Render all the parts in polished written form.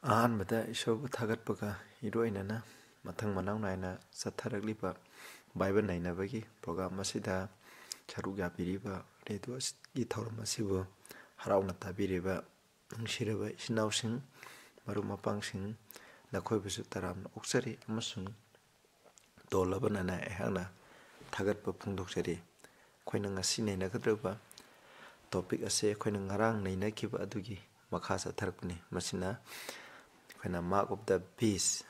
ꯑꯍꯥꯟꯕꯗ ꯏꯁꯣꯔꯕꯨ ꯊꯥꯒꯠꯄꯒ ꯏꯔꯣꯏꯅꯅ ꯃꯊꯪ ꯃꯅꯥꯎ ꯅꯥꯏꯅ ꯆꯠꯊꯔꯛꯂꯤꯕ ꯕꯥꯏꯕꯜ ꯅꯩꯅꯕꯒꯤ ꯄ꯭ꯔꯣꯒ꯭ꯔꯥꯝ ꯑꯁꯤꯗ ꯁꯔꯨꯛ ꯌꯥꯕꯤꯔꯤꯕ ꯔꯦꯗꯤꯑꯣꯒꯤ ꯊꯧꯔꯝ ꯑꯁꯤꯕꯨ ꯍꯔꯥꯎꯅ ꯇꯥꯕꯤꯔꯤꯕ ꯅꯨꯡꯁꯤꯔꯕ ꯏꯆꯤꯟ ꯏꯅꯥꯎꯁꯤꯡ ꯃꯔꯨꯞ ꯃꯄꯥꯡꯁꯤꯡ ꯅꯈꯣꯏꯕꯨꯁꯨ ꯇꯔꯥꯝꯅ ꯑꯣꯛꯆꯔꯤ ꯑꯃꯁꯨꯡ ꯇꯣꯜꯂꯕ ꯅꯥꯏꯅ ꯑꯩꯍꯥꯛꯅ ꯊꯥꯒꯠꯄ ꯐꯣꯡꯗꯣꯛꯆꯔꯤ꯫ ꯑꯩꯈꯣꯏꯅ ꯉꯁꯤ ꯅꯩꯅꯒꯗꯧꯔꯤꯕ ꯇꯣꯄꯤꯛ ꯑꯁꯤ ꯑꯩꯈꯣꯏꯅ ꯉꯔꯥꯡ ꯅꯩꯅꯈꯤꯕ ꯑꯗꯨꯒꯤ ꯃꯈꯥ ꯆꯠꯊꯔꯛꯄꯅꯤ꯫ ꯃꯁꯤꯅ ꯑꯩꯈꯣꯏꯅ ꯃꯥꯔꯛ ꯑꯣꯐ ꯗ ꯕꯤꯁ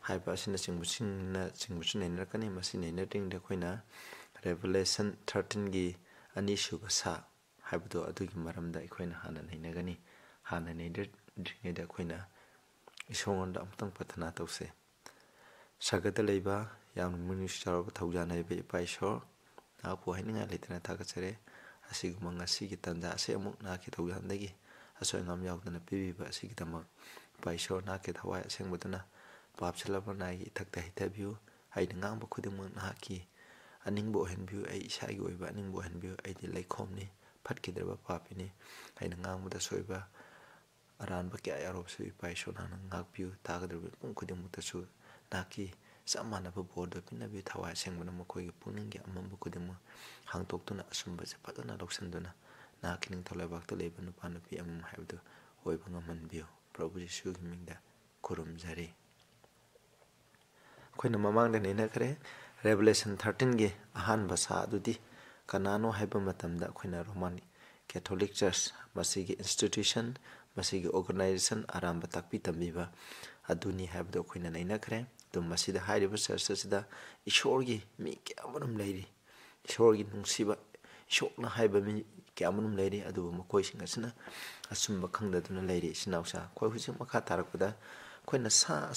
ꯍꯥꯏꯕ ꯑꯁꯤꯅꯆꯤꯡꯕꯁꯨ ꯅꯩꯅꯔꯛꯀꯅꯤ꯫ ꯃꯁꯤ ꯅꯩꯅꯗ꯭ꯔꯤꯉꯩꯗ ꯑꯩꯈꯣꯏꯅ ꯔꯦꯚꯦꯂꯦꯁꯟ 13ꯒꯤ ꯑꯅꯤꯁꯨꯕ ꯁꯥ ꯍꯥꯏꯕꯗꯣ ꯑꯗꯨꯒꯤ ꯃꯔꯝꯗ ꯑꯩꯈꯣꯏꯅ ꯍꯥꯟꯅ ꯅꯩꯅꯒꯅꯤ꯫ ꯍꯥꯟꯅ ꯅꯩꯅꯗ꯭ꯔꯤꯉꯩꯗ ꯑꯩꯈꯣꯏꯅ ꯏꯁꯣꯔꯉꯣꯟꯗ ꯑꯃꯨꯛꯇꯪ ꯄ꯭ꯔꯊꯅꯥ ꯇꯧꯁꯦ꯫ ꯁꯔꯒꯗ ꯂꯩꯕ ꯌꯥꯝꯅ ꯃꯤꯅꯨꯡꯁꯤ ꯆꯥꯎꯔꯕ ꯊꯧꯖꯥꯜ ꯂꯩꯕ ꯏꯄꯥ ꯏꯁꯣꯔ, ꯅꯍꯥꯛꯄꯨ ꯍꯥꯏꯅꯤꯡꯉꯥꯏ ꯂꯩꯇꯅ ꯊꯥꯒꯠꯆꯔꯦ꯫ ꯑꯁꯤꯒꯨꯝꯕ ꯉꯁꯤꯒꯤ ꯇꯥꯟꯖꯥ ꯑꯁꯤ ꯑꯃꯨꯛ ꯅꯍꯥꯛꯀꯤ ꯊꯧꯖꯥꯜꯗꯒꯤ ꯑꯁꯣꯏ ꯑꯉꯥꯝ ꯌꯥꯎꯗꯅ ꯄꯤꯕꯤꯕ ꯑꯁꯤꯒꯤꯗꯃꯛ ꯏꯄꯥ ꯏꯁꯣꯔ ꯅꯍꯥꯛꯀꯤ ꯊꯋꯥꯏ ꯑꯁꯦꯡꯕꯗꯨꯅ ꯄꯥꯞꯁꯤꯜꯂꯕ ꯅꯥꯏꯒꯤ ꯏꯊꯛꯇ ꯍꯩꯊꯕꯤꯌꯨ꯫ ꯑꯩꯅ ꯉꯥꯡꯕ ꯈꯨꯗꯤꯡꯃꯛ ꯅꯍꯥꯛꯀꯤ ꯑꯅꯤꯡꯕ ꯑꯣꯏꯍꯟꯕꯤꯌꯨ꯫ ꯑꯩ ꯏꯁꯥꯒꯤ ꯑꯣꯏꯕ ꯑꯅꯤꯡꯕ ꯑꯣꯏꯍꯟꯕꯤꯌꯨ꯫ ꯑꯩꯗꯤ ꯂꯩꯈꯣꯝꯅꯤ, ꯐꯠꯈꯤꯗ꯭ꯔꯕ ꯄꯥꯄꯤꯅꯤ꯫ ꯑꯩꯅ ꯉꯥꯡꯕꯗ ꯁꯣꯏꯕ ꯑꯔꯥꯟꯕ ꯀꯌꯥ ꯌꯥꯎꯔꯕꯁꯨ ꯏꯄꯥ ꯏꯁꯣꯔ ꯅꯍꯥꯛꯅ ꯉꯥꯛꯄꯤꯌꯨ꯫ ꯇꯥꯒꯗꯧꯔꯤꯕ ꯃꯤꯄꯨꯝ ꯈꯨꯗꯤꯡꯃꯛꯇꯁꯨ ꯅꯍꯥꯛꯀꯤ ꯆꯞ ꯃꯥꯟꯅꯕ ꯕꯣꯔꯗꯨ ꯄꯤꯅꯕꯤꯌꯨ꯫ ꯊꯋꯥꯏ ꯑꯁꯦꯡꯕꯅ ꯃꯈꯣꯏꯒꯤ ꯄꯨꯛꯅꯤꯡꯒꯤ ꯑꯃꯝꯕ ꯈꯨꯗꯤꯡꯃꯛ ꯍꯥꯡꯇꯣꯛꯇꯨꯅ ꯑꯆꯨꯝꯕꯁꯦ ꯐꯖꯅ ꯂꯧꯁꯤꯟꯗꯨꯅ ꯅꯍꯥꯛꯀꯤ ꯅꯤꯡꯊꯧ ꯂꯩꯕꯥꯛꯇ ꯂꯩꯕ ꯅꯨꯄꯥ ꯅꯨꯄꯤ ꯑꯃꯃꯝ ꯍꯥꯏꯕꯗꯨ ꯑꯣꯏꯕ ꯉꯝꯍꯟꯕꯤꯌꯨ꯫ ꯄ꯭ꯔꯚꯨ ꯌꯤꯁꯨꯒꯤ ꯃꯤꯡꯗ ꯈꯨꯔꯨꯝꯖꯔꯤ꯫ ꯑꯩꯈꯣꯏꯅ ꯃꯃꯥꯡꯗ ꯅꯩꯅꯈ꯭ꯔꯦ ꯔꯦꯚꯦꯂꯦꯁꯟ 13ꯒꯤ ꯑꯍꯥꯟꯕ ꯁꯥ ꯑꯗꯨꯗꯤ ꯀꯅꯥꯅꯣ ꯍꯥꯏꯕ ꯃꯇꯝꯗ ꯑꯩꯈꯣꯏꯅ ꯔꯣꯃꯥꯟ ꯀꯦꯊꯣꯂꯤꯛ ꯆꯔꯆ, ꯃꯁꯤꯒꯤ ꯏꯟꯁꯇꯤꯇ꯭ꯌꯨꯁꯟ, ꯃꯁꯤꯒꯤ ꯑꯣꯔꯒꯅꯥꯏꯖꯦꯁꯟ, ꯑꯔꯥꯟꯕ ꯇꯥꯛꯄꯤ ꯇꯝꯕꯤꯕ ꯑꯗꯨꯅꯤ ꯍꯥꯏꯕꯗꯣ ꯑꯩꯈꯣꯏꯅ ꯅꯩꯅꯈ꯭ꯔꯦ꯫ ꯑꯗꯨ ꯃꯁꯤꯗ ꯍꯥꯏꯔꯤꯕ ꯆꯔꯆ ꯑꯁꯤꯗ ꯏꯁꯣꯔꯒꯤ ꯃꯤ ꯀꯌꯥꯃꯔꯨꯝ ꯂꯩꯔꯤ꯫ ꯏꯁꯣꯔꯒꯤ ꯅꯨꯡꯁꯤꯕ ꯏꯁꯣꯔꯅ ꯍꯥꯏꯕ ꯃꯤ ꯀꯌꯥꯃꯔꯨꯝ ꯂꯩꯔꯤ꯫ ꯑꯗꯨꯕꯨ ꯃꯈꯣꯏꯁꯤꯡ ꯑꯁꯤꯅ ꯑꯆꯨꯝꯕ ꯈꯪꯗꯗꯨꯅ ꯂꯩꯔꯤ꯫ ꯏꯆꯤꯟ ꯏꯅꯥꯎꯁꯥ, ꯑꯩꯈꯣꯏ ꯍꯧꯖꯤꯛ ꯃꯈꯥ ꯇꯥꯔꯛꯄꯗ ꯑꯩꯈꯣꯏꯅ ꯁꯥ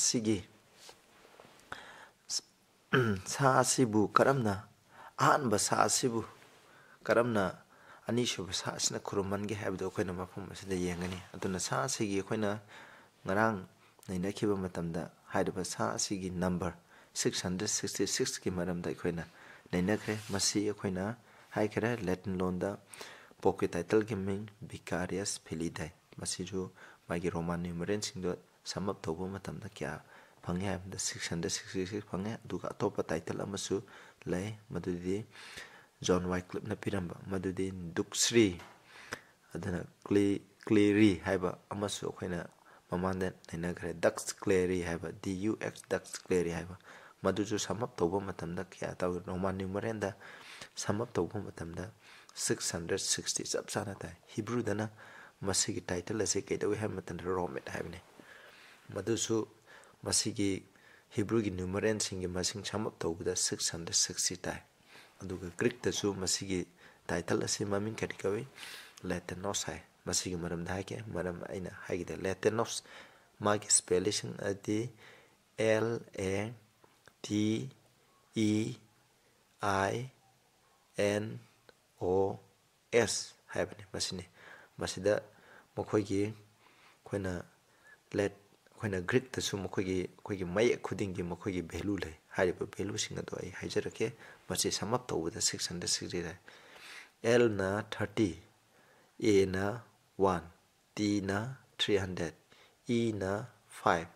ꯑꯁꯤꯕꯨ ꯀꯔꯝꯅ, ꯑꯍꯥꯟꯕ ꯁꯥ ꯑꯁꯤꯕꯨ ꯀꯔꯝꯅ ꯑꯅꯤꯁꯨꯕ ꯁꯥ ꯑꯁꯤꯅ ꯈꯨꯔꯨꯝꯍꯟꯒꯦ ꯍꯥꯏꯕꯗꯨ ꯑꯩꯈꯣꯏꯅ ꯃꯐꯝ ꯑꯁꯤꯗ ꯌꯦꯡꯒꯅꯤ꯫ ꯑꯗꯨꯅ ꯁꯥ ꯑꯁꯤꯒꯤ ꯑꯩꯈꯣꯏꯅ ꯉꯔꯥꯡ ꯅꯩꯅꯈꯤꯕ ꯃꯇꯝꯗ ꯍꯥꯏꯔꯤꯕ ꯁꯥ ꯑꯁꯤꯒꯤ ꯅꯝꯕꯔ 666ꯀꯤ ꯃꯔꯝꯗ ꯑꯩꯈꯣꯏꯅ ꯅꯩꯅꯈ꯭ꯔꯦ꯫ ꯃꯁꯤ ꯑꯩꯈꯣꯏꯅ ꯍꯥꯏꯈ꯭ꯔꯦ ꯂꯦꯇꯤꯟ ꯂꯣꯟꯗ ꯄꯣꯞꯀꯤ ꯇꯥꯏꯇꯜꯒꯤ ꯃꯤꯡ ꯚꯤꯀꯥꯔꯤꯌꯁ ꯐꯤꯂꯤꯗꯥꯏ꯫ ꯃꯁꯤꯁꯨ ꯃꯥꯒꯤ ꯔꯣꯃꯥꯟ ꯅ꯭ꯌꯨꯃꯔꯦꯜꯁꯤꯡꯗꯣ ꯁꯝ ꯑꯞ ꯇꯧꯕ ꯃꯇꯝꯗ ꯀꯌꯥ ꯐꯪꯉꯦ ꯍꯥꯏꯕꯗ 666 ꯐꯪꯉꯦ꯫ ꯑꯗꯨꯒ ꯑꯇꯣꯞꯄ ꯇꯥꯏꯇꯜ ꯑꯃꯁꯨ ꯂꯩ, ꯃꯗꯨꯗꯤ ꯖꯣꯟ ꯋꯥꯏꯀ꯭ꯂꯤꯞꯅ ꯄꯤꯔꯝꯕ, ꯃꯗꯨꯗꯤ ꯗꯨꯛꯁ꯭ꯔꯤ, ꯑꯗꯨꯅ ꯀ꯭ꯂꯦꯔꯤ ꯍꯥꯏꯕ ꯑꯃꯁꯨ ꯑꯩꯈꯣꯏꯅ ꯃꯃꯥꯡꯗ ꯅꯩꯅꯈ꯭ꯔꯦ꯫ ꯗꯛꯁ ꯀ꯭ꯂꯦꯔꯤ ꯍꯥꯏꯕ, DUX ꯗꯛꯁ ꯀ꯭ꯂꯦꯔꯤ ꯍꯥꯏꯕ, ꯃꯗꯨꯁꯨ ꯁꯝ ꯑꯞ ꯇꯧꯕ ꯃꯇꯝꯗ ꯀꯌꯥ ꯇꯧꯏ? ꯔꯣꯃꯥꯟ ꯅ꯭ꯌꯨꯃꯔꯦꯜꯗ ꯁꯝ ꯑꯞ ꯇꯧꯕ ꯃꯇꯝꯗ 660 ꯆꯞ ꯆꯥꯅ ꯇꯥꯏ꯫ ꯍꯤꯕ꯭ꯔꯨꯗꯅ ꯃꯁꯤꯒꯤ ꯇꯥꯏꯇꯜ ꯑꯁꯤ ꯀꯩꯗꯧꯏ ꯍꯥꯏꯕ ꯃꯇꯝꯗ ꯔꯣꯃꯦꯠ ꯍꯥꯏꯕꯅꯤ꯫ ꯃꯗꯨꯁꯨ ꯃꯁꯤꯒꯤ ꯍꯤꯕ꯭ꯔꯨꯒꯤ ꯅ꯭ꯌꯨꯃꯔꯦꯜꯁꯤꯡꯒꯤ ꯃꯁꯤꯡ ꯁꯝ ꯑꯞ ꯇꯧꯕꯗ 660 ꯇꯥꯏ꯫ ꯑꯗꯨꯒ ꯒ꯭ꯔꯤꯛꯇꯁꯨ ꯃꯁꯤꯒꯤ ꯇꯥꯏꯇꯜ ꯑꯁꯤ ꯃꯃꯤꯡ ꯀꯔꯤ ꯀꯧꯏ? ꯂꯦꯇꯦꯅꯣꯁ ꯍꯥꯏ꯫ ꯃꯁꯤꯒꯤ ꯃꯔꯝꯗ ꯍꯥꯏꯒꯦ, ꯃꯔꯝ ꯑꯩꯅ ꯍꯥꯏꯒꯦꯗ ꯂꯦꯇꯦꯅꯣꯁ ꯃꯥꯒꯤ ꯁ꯭ꯄꯦꯂꯤꯡ ꯑꯗꯤ LATEINOS ꯍꯥꯏꯕꯅꯤ꯫ ꯃꯁꯤꯗ ꯑꯩꯈꯣꯏꯅ ꯒ꯭ꯔꯤꯛꯇꯁꯨ ꯑꯩꯈꯣꯏꯒꯤ ꯃꯌꯦꯛ ꯈꯨꯗꯤꯡꯒꯤ ꯃꯈꯣꯏꯒꯤ ꯚꯦꯂꯨ ꯂꯩ꯫ ꯍꯥꯏꯔꯤꯕ ꯚꯦꯂꯨꯁꯤꯡ ꯑꯗꯣ ꯑꯩ ꯍꯥꯏꯖꯔꯛꯀꯦ꯫ ꯃꯁꯤ ꯁꯝ ꯑꯞ ꯇꯧꯕꯗ 660 ꯇꯥꯏ꯫ Lꯅ 30, Aꯅ 1, Tꯅ 300, Eꯅ 5,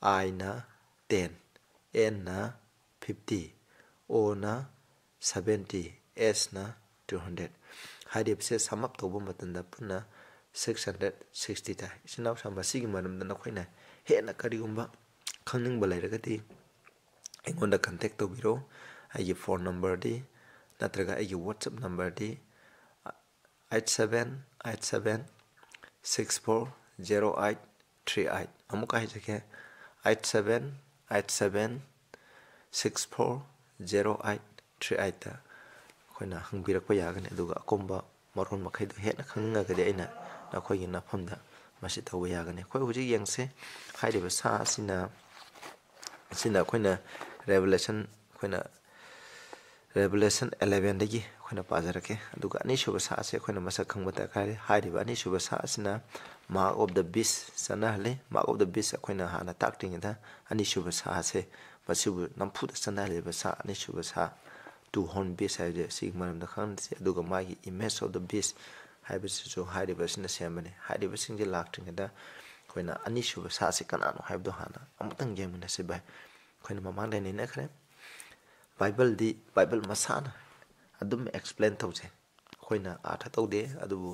Iꯅ 10, Nꯅ 50, Oꯅ 70, Sꯅ 200꯫ ꯍꯥꯏꯔꯤꯕꯁꯦ ꯁꯝ ꯑꯞ ꯇꯧꯕ ꯃꯇꯝꯗ ꯄꯨꯟꯅ 660 ꯇꯥꯏ꯫ ꯏꯆꯤꯟ ꯏꯅꯥꯎꯁꯥ, ꯃꯁꯤꯒꯤ ꯃꯔꯝꯗ ꯅꯈꯣꯏꯅ ꯍꯦꯟꯅ ꯀꯔꯤꯒꯨꯝꯕ ꯈꯪꯅꯤꯡꯕ ꯂꯩꯔꯒꯗꯤ ꯑꯩꯉꯣꯟꯗ ꯀꯟꯇꯦꯛ ꯇꯧꯕꯤꯔꯛꯎ꯫ ꯑꯩꯒꯤ ꯐꯣꯟ ꯅꯝꯕꯔꯗꯤ ꯅꯠꯇ꯭ꯔꯒ ꯑꯩꯒꯤ ꯋꯥꯆꯞ ꯅꯝꯕꯔꯗꯤ 8787640838꯫ ꯑꯃꯨꯛꯀ ꯍꯥꯏꯖꯒꯦ, 8787640838ꯗ ꯑꯩꯈꯣꯏꯅ ꯍꯪꯕꯤꯔꯛꯄ ꯌꯥꯒꯅꯤ꯫ ꯑꯗꯨꯒ ꯑꯀꯨꯞꯄ ꯃꯔꯣꯜ ꯃꯈꯩꯗꯣ ꯍꯦꯟꯅ ꯈꯪꯅꯤꯡꯉꯒꯗꯤ ꯑꯩꯅ ꯅꯈꯣꯏꯒꯤ ꯅꯐꯝꯗ ꯃꯁꯤ ꯇꯧꯕ ꯌꯥꯒꯅꯤ꯫ ꯑꯩꯈꯣꯏ ꯍꯧꯖꯤꯛ ꯌꯦꯡꯁꯦ ꯍꯥꯏꯔꯤꯕ ꯁꯥ ꯑꯁꯤꯅ ꯑꯩꯈꯣꯏꯅ ꯔꯦꯚꯦꯂꯦꯁꯟ 11ꯗꯒꯤ ꯑꯩꯈꯣꯏꯅ ꯄꯥꯖꯔꯛꯀꯦ꯫ ꯑꯗꯨꯒ ꯑꯅꯤꯁꯨꯕ ꯁꯥ ꯑꯁꯤ ꯑꯩꯈꯣꯏꯅ ꯃꯁꯛ ꯈꯪꯕ ꯗꯔꯀꯥꯔ ꯂꯩ꯫ ꯍꯥꯏꯔꯤꯕ ꯑꯅꯤꯁꯨꯕ ꯁꯥ ꯑꯁꯤꯅ ꯃꯥꯔꯛ ꯑꯣꯐ ꯗ ꯕꯤꯁ ꯆꯠꯅꯍꯜꯂꯤ꯫ ꯃꯥꯔꯛ ꯑꯣꯐ ꯗ ꯕꯤꯁ ꯑꯩꯈꯣꯏꯅ ꯍꯥꯟꯅ ꯇꯥꯛꯇ꯭ꯔꯤꯉꯩꯗ ꯑꯅꯤꯁꯨꯕ ꯁꯥ ꯑꯁꯦ ꯃꯁꯤꯕꯨ ꯅꯝꯐꯨꯗ ꯆꯠꯅꯍꯜꯂꯤꯕ ꯁꯥ ꯑꯅꯤꯁꯨꯕ ꯁꯥ 2 ꯍꯣꯔꯟ ꯕꯤꯁ ꯍꯥꯏꯕꯁꯦ ꯁꯤꯒꯤ ꯃꯔꯝꯗ ꯈꯪꯍꯟꯁꯤ꯫ ꯑꯗꯨꯒ ꯃꯥꯒꯤ ꯏꯃꯦꯖ ꯑꯣꯐ ꯗ ꯕꯤꯁ ꯍꯥꯏꯕꯁꯤꯁꯨ ꯍꯥꯏꯔꯤꯕ ꯑꯁꯤꯅ ꯁꯦꯝꯕꯅꯤ꯫ ꯍꯥꯏꯔꯤꯕꯁꯤꯡꯁꯦ ꯂꯥꯛꯇ꯭ꯔꯤꯉꯩꯗ ꯑꯩꯈꯣꯏꯅ ꯑꯅꯤꯁꯨꯕ ꯁꯥꯁꯤ ꯀꯅꯥꯅꯣ ꯍꯥꯏꯕꯗꯣ ꯍꯥꯟꯅ ꯑꯃꯨꯛꯇꯪ ꯌꯦꯡꯃꯤꯟꯅꯁꯤ ꯚꯥꯏ ꯑꯩꯈꯣꯏꯅ ꯃꯃꯥꯡꯗ ꯅꯩꯅꯈ꯭ꯔꯦ ꯕꯥꯏꯕꯜꯗꯤ ꯕꯥꯏꯕꯜ ꯃꯁꯥꯅ ꯑꯗꯨꯝ ꯑꯦꯛꯁꯄ꯭ꯂꯦꯟ ꯇꯧꯖꯩ ꯑꯩꯈꯣꯏꯅ ꯑꯥꯔꯊ ꯇꯧꯗꯦ ꯑꯗꯨꯕꯨ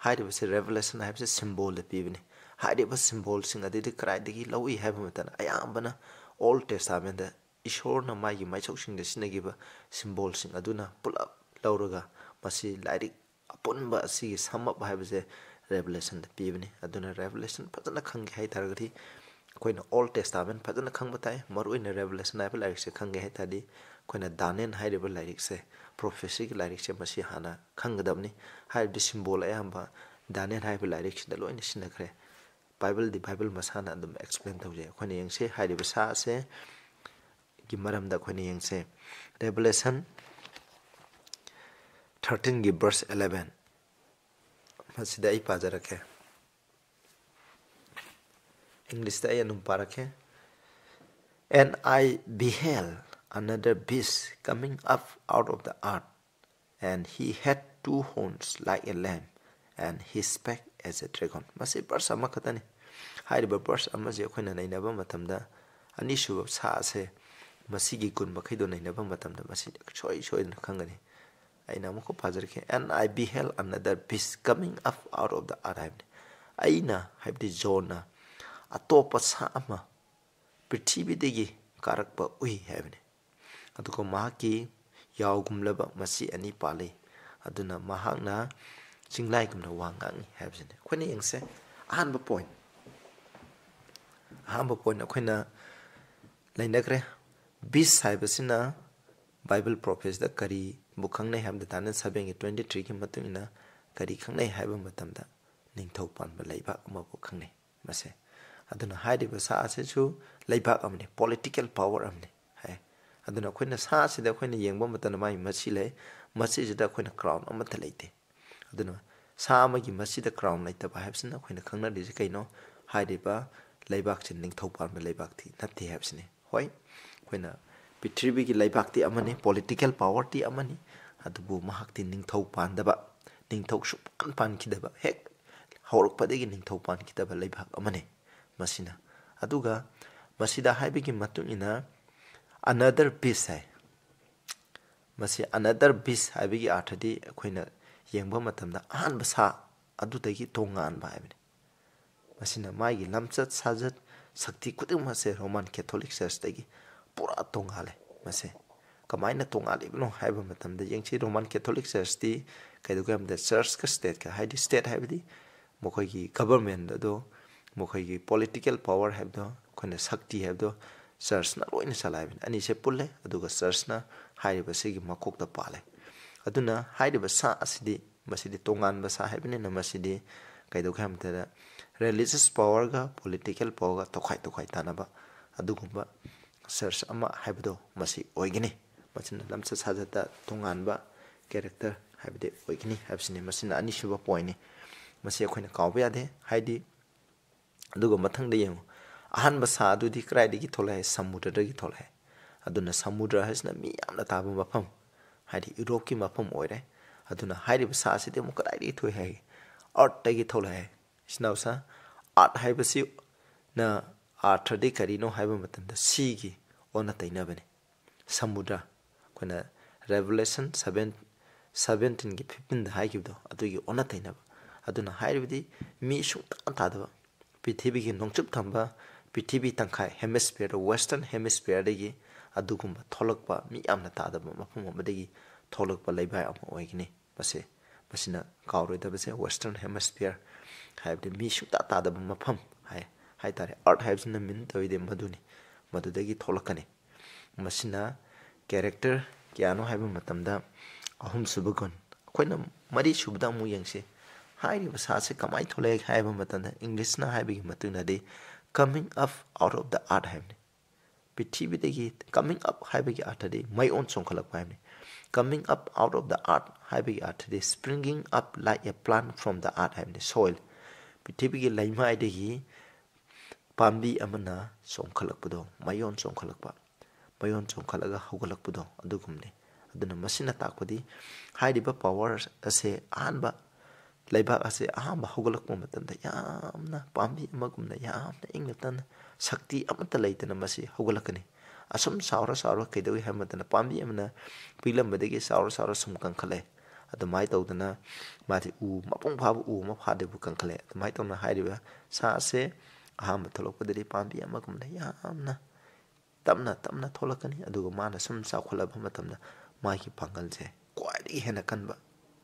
ꯍꯥꯏꯔꯤꯕꯁꯤ ꯔꯦꯚꯦꯂꯦꯁꯟ ꯍꯥꯏꯕꯁꯤ ꯁꯤꯝꯕꯣꯜꯗ ꯄꯤꯕꯅꯤ ꯍꯥꯏꯔꯤꯕ ꯁꯤꯝꯕꯣꯜꯁꯤꯡ ꯑꯗꯨꯗꯤ ꯀꯗꯥꯏꯗꯒꯤ ꯂꯧꯏ ꯍꯥꯏꯕ ꯃꯇꯝꯗ ꯑꯌꯥꯝꯕꯅ ꯑꯣꯜ ꯇꯦꯁꯇꯥꯃꯦꯟꯗ ꯏꯁꯣꯔꯅ ꯃꯥꯒꯤ ꯃꯥꯏꯁꯧꯁꯤꯡꯗ ꯁꯤꯖꯤꯟꯅꯈꯤꯕ ꯁꯤꯝꯕꯣꯜꯁꯤꯡ ꯑꯗꯨꯅ ꯄꯨꯂꯞ ꯂꯧꯔꯒ ꯃꯁꯤ ꯂꯥꯏꯔꯤꯛ ꯑꯄꯨꯟꯕ ꯑꯁꯤꯒꯤ ꯁꯝꯑꯞ ꯍꯥꯏꯕꯁꯦ ꯔꯦꯚꯦꯂꯦꯁꯟꯗ ꯄꯤꯕꯅꯤ ꯑꯗꯨꯅ ꯔꯦꯚꯦꯂꯦꯁꯟ ꯐꯖꯅ ꯈꯪꯒꯦ ꯍꯥꯏꯇꯥꯔꯒꯗꯤ ꯑꯩꯈꯣꯏꯅ ꯑꯣꯜ ꯇꯦꯁꯇꯥꯃꯦꯟ ꯐꯖꯅ ꯈꯪꯕ ꯇꯥꯏ ꯃꯔꯨꯑꯣꯏꯅ ꯔꯦꯚꯦꯂꯦꯁꯟ ꯍꯥꯏꯕ ꯂꯥꯏꯔꯤꯛꯁꯦ ꯈꯪꯒꯦ ꯍꯥꯏꯇꯥꯔꯗꯤ ꯑꯩꯈꯣꯏꯅ ꯗꯥꯅꯤꯌꯦꯜ ꯍꯥꯏꯔꯤꯕ ꯂꯥꯏꯔꯤꯛꯁꯦ ꯄ꯭ꯔꯣꯐꯦꯁꯤꯒꯤ ꯂꯥꯏꯔꯤꯛꯁꯦ ꯃꯁꯤ ꯍꯥꯟꯅ ꯈꯪꯒꯗꯕꯅꯤ ꯍꯥꯏꯕꯗꯤ ꯁꯤꯝꯕꯣꯜ ꯑꯌꯥꯝꯕ ꯗꯥꯅꯤꯌꯦꯜ ꯍꯥꯏꯕ ꯂꯥꯏꯔꯤꯛꯁꯤꯗ ꯂꯣꯏꯅ ꯁꯤꯖꯤꯟꯅꯈ꯭ꯔꯦ ꯕꯥꯏꯕꯜꯗꯤ ꯕꯥꯏꯕꯜ ꯃꯁꯥꯅ ꯑꯗꯨꯝ ꯑꯦꯛꯁꯄ꯭ꯂꯦꯟ ꯇꯧꯖꯩ ꯑꯩꯈꯣꯏꯅ ꯌꯦꯡꯁꯦ ꯍꯥꯏꯔꯤꯕ ꯁꯥ ꯑꯁꯦ ꯒꯤ ꯃꯔꯝꯗ ꯑꯩꯈꯣꯏꯅ ꯌꯦꯡꯁꯦ ꯔꯦꯚꯦꯂꯦꯁꯟ 13ꯒꯤ ꯚꯔꯁ 11 ꯃꯁꯤꯗ ꯑꯩ ꯄꯥꯖꯔꯛꯀꯦ ꯏꯪꯂꯤꯁꯇ ꯑꯩ ꯑꯗꯨꯝ ꯄꯥꯔꯛꯀꯦ And I beheld another beast coming up out of the earth, and he had two horns like a lamb, and he spake as a dragon. Masi verse amakhatani. Hairiba verse amaje akhona nainaba matamda anisuba sa ase masigi gun makhaido nainaba matamda masi choi na khangani. Aina amuko pajarke and I beheld another beast coming up out of the earth. Aina habdi Jonah atopa sa ama पृथ्वीदगी कारकप उई हैबने अदुको महाकी यावगुमलबा मसी अनि पाले अदुना महाकना चिंगलाइगुमना वांगांगी हैबजने अखोइना यंगसे अहानबा point अखोइना लैनग्रे बीस हाइबसिना Bible profess दा करी बुखंगनै हैबदा दान 7:23 की मतुइना करी खंगनै हैबा मतमदा निंगथौ पानबा लैबा अमबो खंगनै मसे अदुना हाइरिबा सा असेसु लैबाक अमने पॉलिटिकल पावर अमने है अदुना अखोइना सा सिदा अखोइना येंगबा मतना माई मसी ले मसी जिदा अखोइना क्राउन अमथ लैते अदुना सा अमगी मसीदा क्राउन लैतबा हाइबसिना अखोइना खंगना दिजे कैनो हाइरिबा लैबाक छिन निंगथौ पानबा लैबाक थी नथि हाइबसिने होय अखोइना पृथ्वीगी लैबाक ती अमने पॉलिटिकल पावर ती अमने अदुबु महाक्ति निंगथौ पानदबा निंगथौ सुपान पानखिदबा हेक हौरकपदगी निंगथौ पानखिदबा लैबाक अमने मसीना अदुगा मसीदा हाइबिगी मतुइना अनदर बीस है मसी अनदर बीस हाइबिगी आर्थदी अखोइना येंबा मतमदा अहानबा सा अदुदगी तोंगानबा हाइबने मसीना माइगी लमचत साजत शक्ति खुदिमसे रोमन कैथोलिक चर्चदगी पूरा तोंगाले मसे कमाइना तोंगालिबनो हाइबा मतमदा येंगची रोमन कैथोलिक चर्चदी कैदुगमदा चर्च का स्टेट का हाइदि स्टेट हाइबदी मखोइगी गवर्नमेंट दो मखोइगी पॉलिटिकल पावर हैबदो खोने शक्ति हैबदो चर्चना लोइना चलाइबन अनि से पुल्ले अदुगा चर्चना हाइरिबा सिगी मकोकता पाले अदुना हाइरिबा सा असिदि मसिदि तोंगानबा सा हैबने न मसिदि कैदो खमतरा रिलीजियस पावर गा पॉलिटिकल पावर गा तोखाइ तानाबा अदुगुंबा चर्च अमा हैबदो मसि ओइगनी मसिना लमसा साजता तोंगानबा कैरेक्टर हैबदे ओइगनी हैबसिने मसिना अनिसुबा पॉइंट मसि अखोइना कावबा यादे हाइदि अदुगा मथंग दे यंग अहानबा सा अदुदि क्राइदगी थोलाय समुद्रदगी थोलाय अदुना समुद्र हाइसना मी यामना ताबा मफम हाइदि यूरोप की मफम ओइरे अदुना हाइरिबा सा सिदे मु क्राइदगी थोय हाइ अर्थ तगी थोलाय स्नाउसा अर्थ हाइबसि न आर्थदि करिनो हाइबा मतंदा सीगी ओना तैनबने समुद्र कोना रेवलेशन 17 की 15 दा हाइगिबदो अदुगी ओना तैनबा अदुना हाइरिबदि मी सुंता तादबा पृथ्वी की नोंचुप थंबा पृथ्वी तंखाय हेमिस्फीयर वेस्टर्न हेमिस्फीयर दगी अदुगुंबा थोलकपा मी यामना तादबा मफम अमदगी थोलकपा लैबाय अम ओइगनी बसे बसिना कावरोइदबसे वेस्टर्न हेमिस्फीयर हाइबदि मी सुंता तादबा मफम हाय तारे अर्थ हाइबसिना मिन तोइदे मदुनी मदुदगी थोलकने मसिना कैरेक्टर क्यानो हाइबा मतमदा अहुम सुबगन अखोइना मरी सुबदा मु यंगसे हाइरिबा सासे कमाइ थोले हाइबा मतंदा इंग्लिश ना हाइबिगी मतुनादि coming up out of the earth हाइबने पृथ्वीदगी कमिंग अप हाइबिगी अर्थदि माइओन सोंखलक हाइबने coming up out of the earth हाइबिगी अर्थदि springing up like a plant from the earth हाइबने सॉइल पृथ्वीगी लैमाइदगी पाम्बी अमना सोंखलकपदो माइओन सोंखलगा हौगलकपदो अदुगुमने अदुना मसिना ताकपदि हाइरिबा पावर असे आनबा leibak ase ahamba haugalakpa matamda yamna pambi amagumna yamna inglatana sakti amata leitana masi haugalakani asum saura kaidawi hamatana pambi amna pilambadagi saura sum kankhale adumai tawdana mati u mapung phabu u ma phadebu kankhale adumai tawna hairiba sa ase ahamba tholokpadari pambi amagumna yamna tamna tholakani aduga mana sum saukhalaba matamda magi pangalse kwadi hena kanba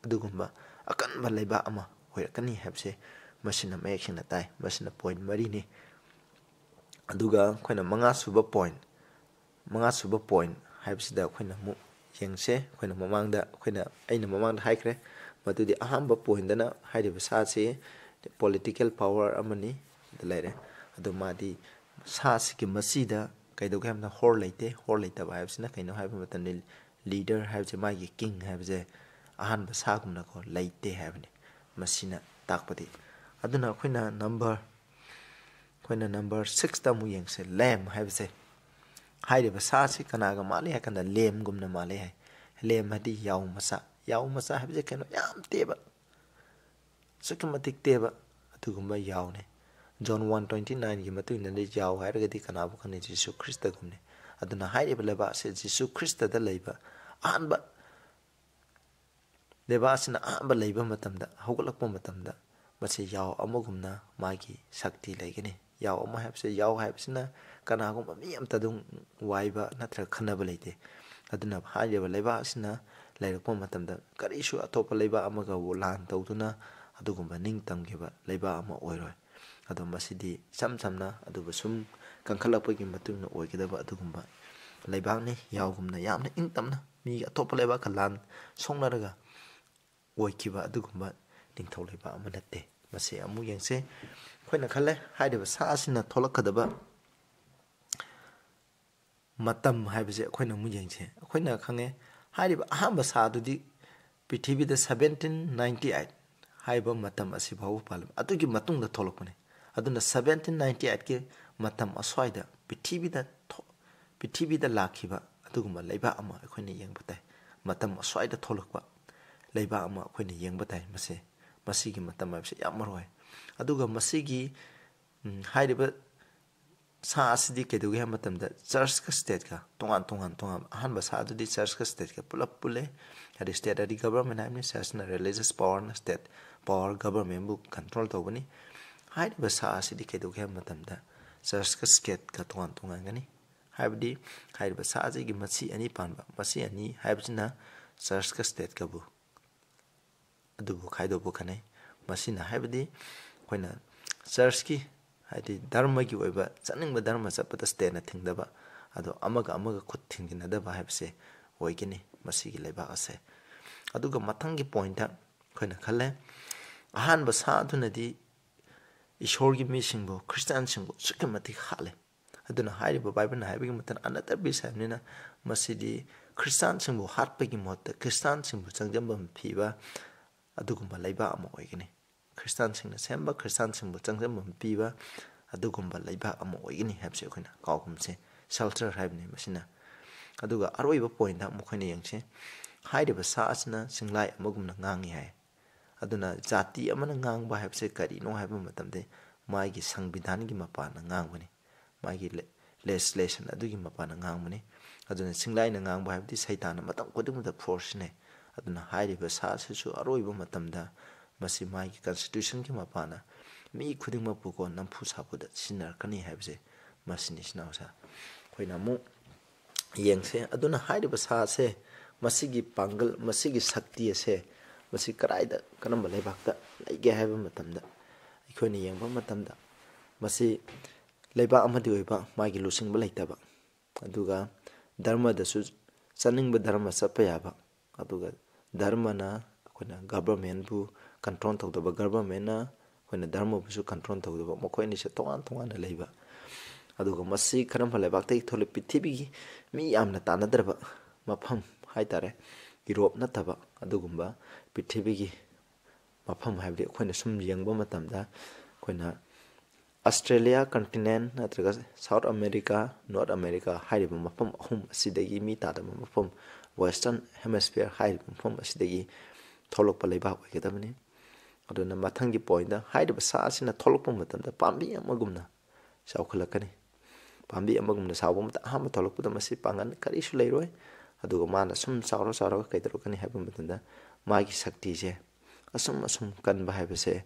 adugumba akanba leiba ama hoirakani habse masina mayaksina tai masina point mari ni aduga khoina manga suba point habsida khoina mu yengse khoina mamangda khoina aina mamangda haikre madudi ahamba point dana hairiba sa se political power amani dalaire adu madi sa siki masida kaidoga hamna hor leita ba habsina kaino haiba matan leader habse magi king habse ahan basagumna ko leite habni masina takpati aduna khoina number 6 ta mu yengse lem habse haide basa si kanaga male ha kana lem gumna male hai lem hadi yaw masa habse kano yam teba sakamatik teba atugumba yaw ne John 1:29 gi matu ina le yaw hairagadi kana bu kana Jesus Christ gumne aduna haide leba se Jesus Christ da leiba anba Devasina amba leiba matamda haugalakpa matamda mase yaw amagumna magi sakti legini yaw ama habse yaw habsina kanagum mi amta dung waiba natra khanaba leite aduna haijeba leiba asina leirakpa matamda karisu atopa leiba amaga lan tawduna adugumba ningtamgeba leiba ama oiroi adu masidi samna aduba sum kankhalakpagi matungna oigedaba adugumba leibakni yawgumna yamna ingtamna mi atopa leiba kalan songnaraga oikiba adugumba ningthau leiba ama natte mase amu yengse khoina khale haideba sa asina tholakadaba matam haibase khoina mu yengse khoina khange haideba ahamba sa dudi prithibi da 1798 haiba matam asi bhawu palam atugi matungda tholakpane aduna 1798 ke matam aswaida prithibi da lakhiba adugumba leiba ama khoina yengbatai matam aswaida tholakpa leiba ama khoina yengba tai masigi matam habse yam maroi aduga masigi hairiba sa asidi kedugi ha matamda church ka state ka tongan ahan ba sa adudi church ka state ka pulap pule hadi state adi government ha ni sasna religious power na state power government bu control to bani hairiba sa asidi kedugi ha matamda church ka state ka tongan gani haibdi hairiba sa asigi masi ani panba masi ani haibjina church ka state ka bu adubu khaido bu kanai masina haibdi khoina church ki hadi dharma gi oiba chaningba dharma chapata state na thingdaba ado amaga khut thingina da haibse oigini masigi leiba ase aduga mathangi point ta khoina khale ahan ba sa adunadi ishor gi misingbo christian singbo sukamati khale aduna hairiba bible na haibigi matan another bisamnina masidi christian singbo hatpagi motta christian singbo changjambam phiba adugumba leiba ama oigini christian singna semba christian singbo changjambam piba adugumba leiba ama oigini habse khoina kawgumse shelter haibni masina aduga aroiba point da mukhoina yengse hairiba sa asna singlai amagumna ngangi hai aduna jati amana ngangba habse kari no haiba matamde maigi sangbidan gi mapana ngangbani maigi legislation adugi mapana ngangbani aduna singlai na ngangba habdi saitana matam kodumda force ne aduna hairiba sa su aroiba matamda masi maigi constitution ki mapana mi khudingma puko nampu sapuda sinar kani habse masini snausa khoina mu yengse aduna hairiba sa se masigi pangal masigi sakti ase masi karaida kanamba leibakta leige haiba matamda ikhoina yengba matamda masi leiba amadi oiba magi lusingba leitaba aduga dharma da su chaningba dharma chapa yaba aduga dharma na khoina government bu control tawdaba government na khoina dharma bu su control tawdaba mokhoini se tongan na leiba aduga masi kanamba leibakta ithole prithibi mi yamna tanadraba mafam haitare Europe nataba adugumba prithibi mafam haibdi khoina sum yengba matamda khoina Australia continent natraga South America North America hairiba mafam ahum asidagi mi tadaba mafam Western Hemisphere hairiba mafam asidagi tholokpa leiba oigedabani aduna mathangi point da haidaba sa asina tholokpa matamda pambi amagumna saukhalakani pambi amagumna saubamta ahama tholokpada masi pangan karisu leiroi aduga mana sum sauro sauro kaidarokani haiba matamda magi sakti je asum kanba haibase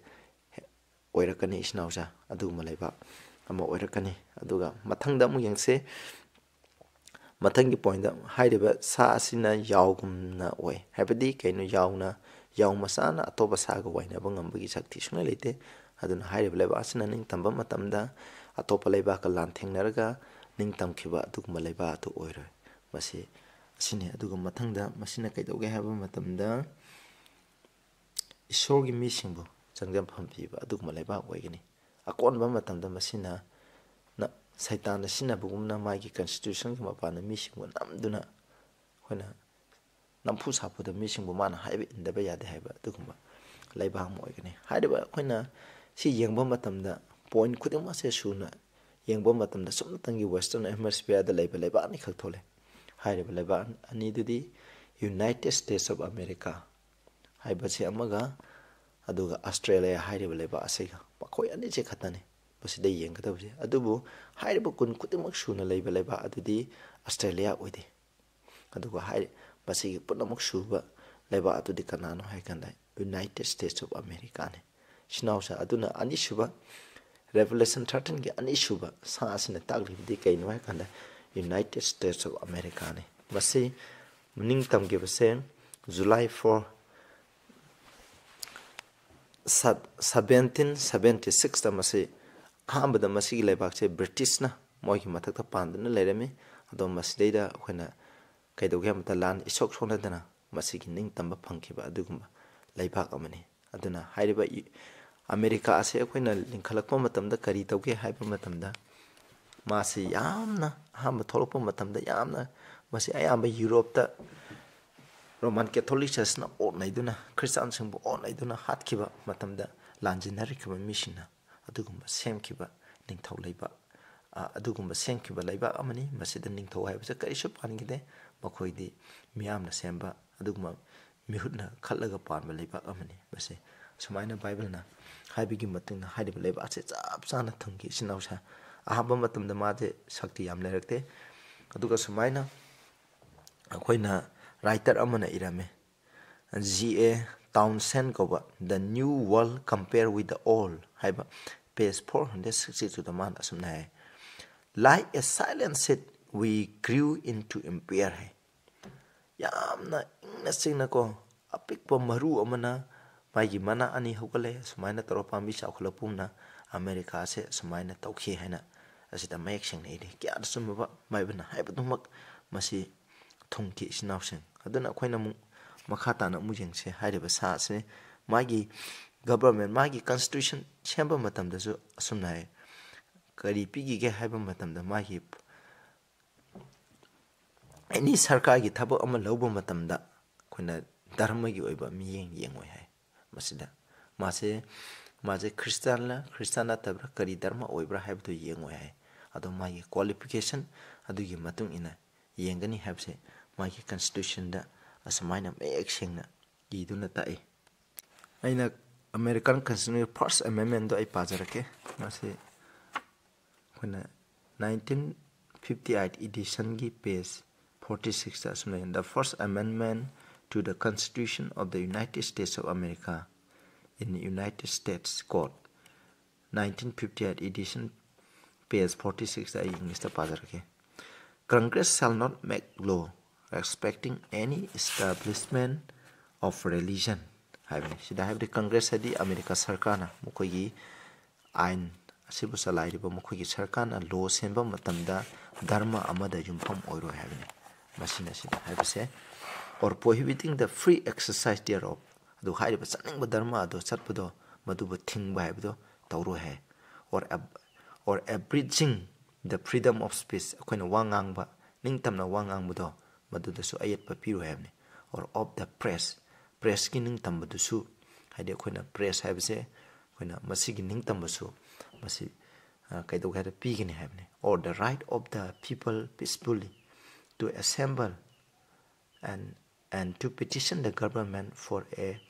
oirakani isnausa aduguma leiba ama oirakani aduga mathangda amu yengse matangi point da haidaba sa asina yaugumna oi haibadi kaino yaw masana atoba saga waina bangambagi sakti suna leite aduna haidaba leba asina ning tamba matamda atopa leba ka lan thengnaraga ning tamkhiba aduguma leba atu oiroi masi asine aduga mathangda masina kaidoge haba matamda isorgi misingbu changjam phampiba aduguma leba oigani akonba matamda masina na Saitan sina bugumna magi constitution ki mapana misingbu namduna hoina nampu sapuda misingbu mana haiba indaba yade haiba aduguma laiba mo igani haidaba hoina si yengba matamda point khudima se suna yengba matamda sumtangi western hemisphere da laiba ani khakthole haidaba laiba ani dudi United States of America haiba se amaga aduga Australia haidaba laiba asega pakoi ani je khatani basida yengkadabse adubu hairiba kun kudimak suna laiba adudi Australia oide aduga hai basigi punamak suba laiba adudi kanano haikanda United States of America ne sinausa aduna ani suba Revelation 13 ge ani suba sa asina taglibdi kaino haikanda United States of America ne basi ning tamge base July 4 1776 tamase ahambada masigi laibakse British na moigi mathakta pandana leirami ado masleida khona kaidoge amta lan isok sonadana masigi ning tamba phangkiba adugumba laibak amani aduna hairiba America ase khoina lingkhalakpa matamda kari tauge haiba matamda masi yamna ahamba tholokpa matamda yamna masi ayamba Europe ta Roman Catholic Church na onaiduna Christian singbu onaiduna hatkiba matamda lanjinari kiba mishina adugumba semkiba ningthau leiba adugumba semkiba leiba amani masida ningthau haibase kaisu pangide makoidi miyamna semba aduguma mihutna khallaga panba leiba amani base sumaina Bible na haibigi matungna haidiba leiba ase chap chana thangki sinausa ahaba matamda made sakti yam lerakte aduga sumaina akoina writer amana irame G.A. Townsend koba The New World Compared with the Old haiba page 460 to the man asumna like a silent set we grew into empire hai yamna ingna singna ko apikpa maru amana magi mana ani hokale sumaina toropa mi chawkhla pumna America se sumaina tawkhi haina asida mayek singna ide kya sumba maibana haibadumak masi thongki sinawsing aduna khoina mu makhata na mujeng se hairiba sa se magi government magi constitution semba matamda su asumnai kari pigi ge haiba matamda magi any sarkar gi thabo ama lobo matamda khoina dharma gi oiba miyeng yengoi hai masida maje christiana tabra kari dharma oibra haibdu yengoi hai ado magi qualification adugi matung ina yengani habse magi constitution da asmaina mek sengna iduna tai aina American Constitution First Amendment do ai pajarake mase khona 1958 edition gi page 46 asmai the First Amendment to the Constitution of the United States of America in the United States Code 1958 edition page 46 ai English ta pajarake Congress shall not make law respecting any establishment of religion haibani sida haibdi Congress adi America sarkana mukogi ain asibu salairiba mukogi sarkana law semba matamda dharma amada yumpham oiro haibani masina sida haibase or prohibiting the free exercise thereof adu hairiba chaningba dharma ado chatpado maduba thingba haibdo tawro hai or abridging the freedom of speech akoina wangangba ningtamna wangangbudo madudasu ayat papiru haibni or of the press ki ning tambadusu haide akoina press haibse akoina masigi ning tambasu masi kaido gada pigini haibni or the right of the people peacefully to assemble and to petition the government for a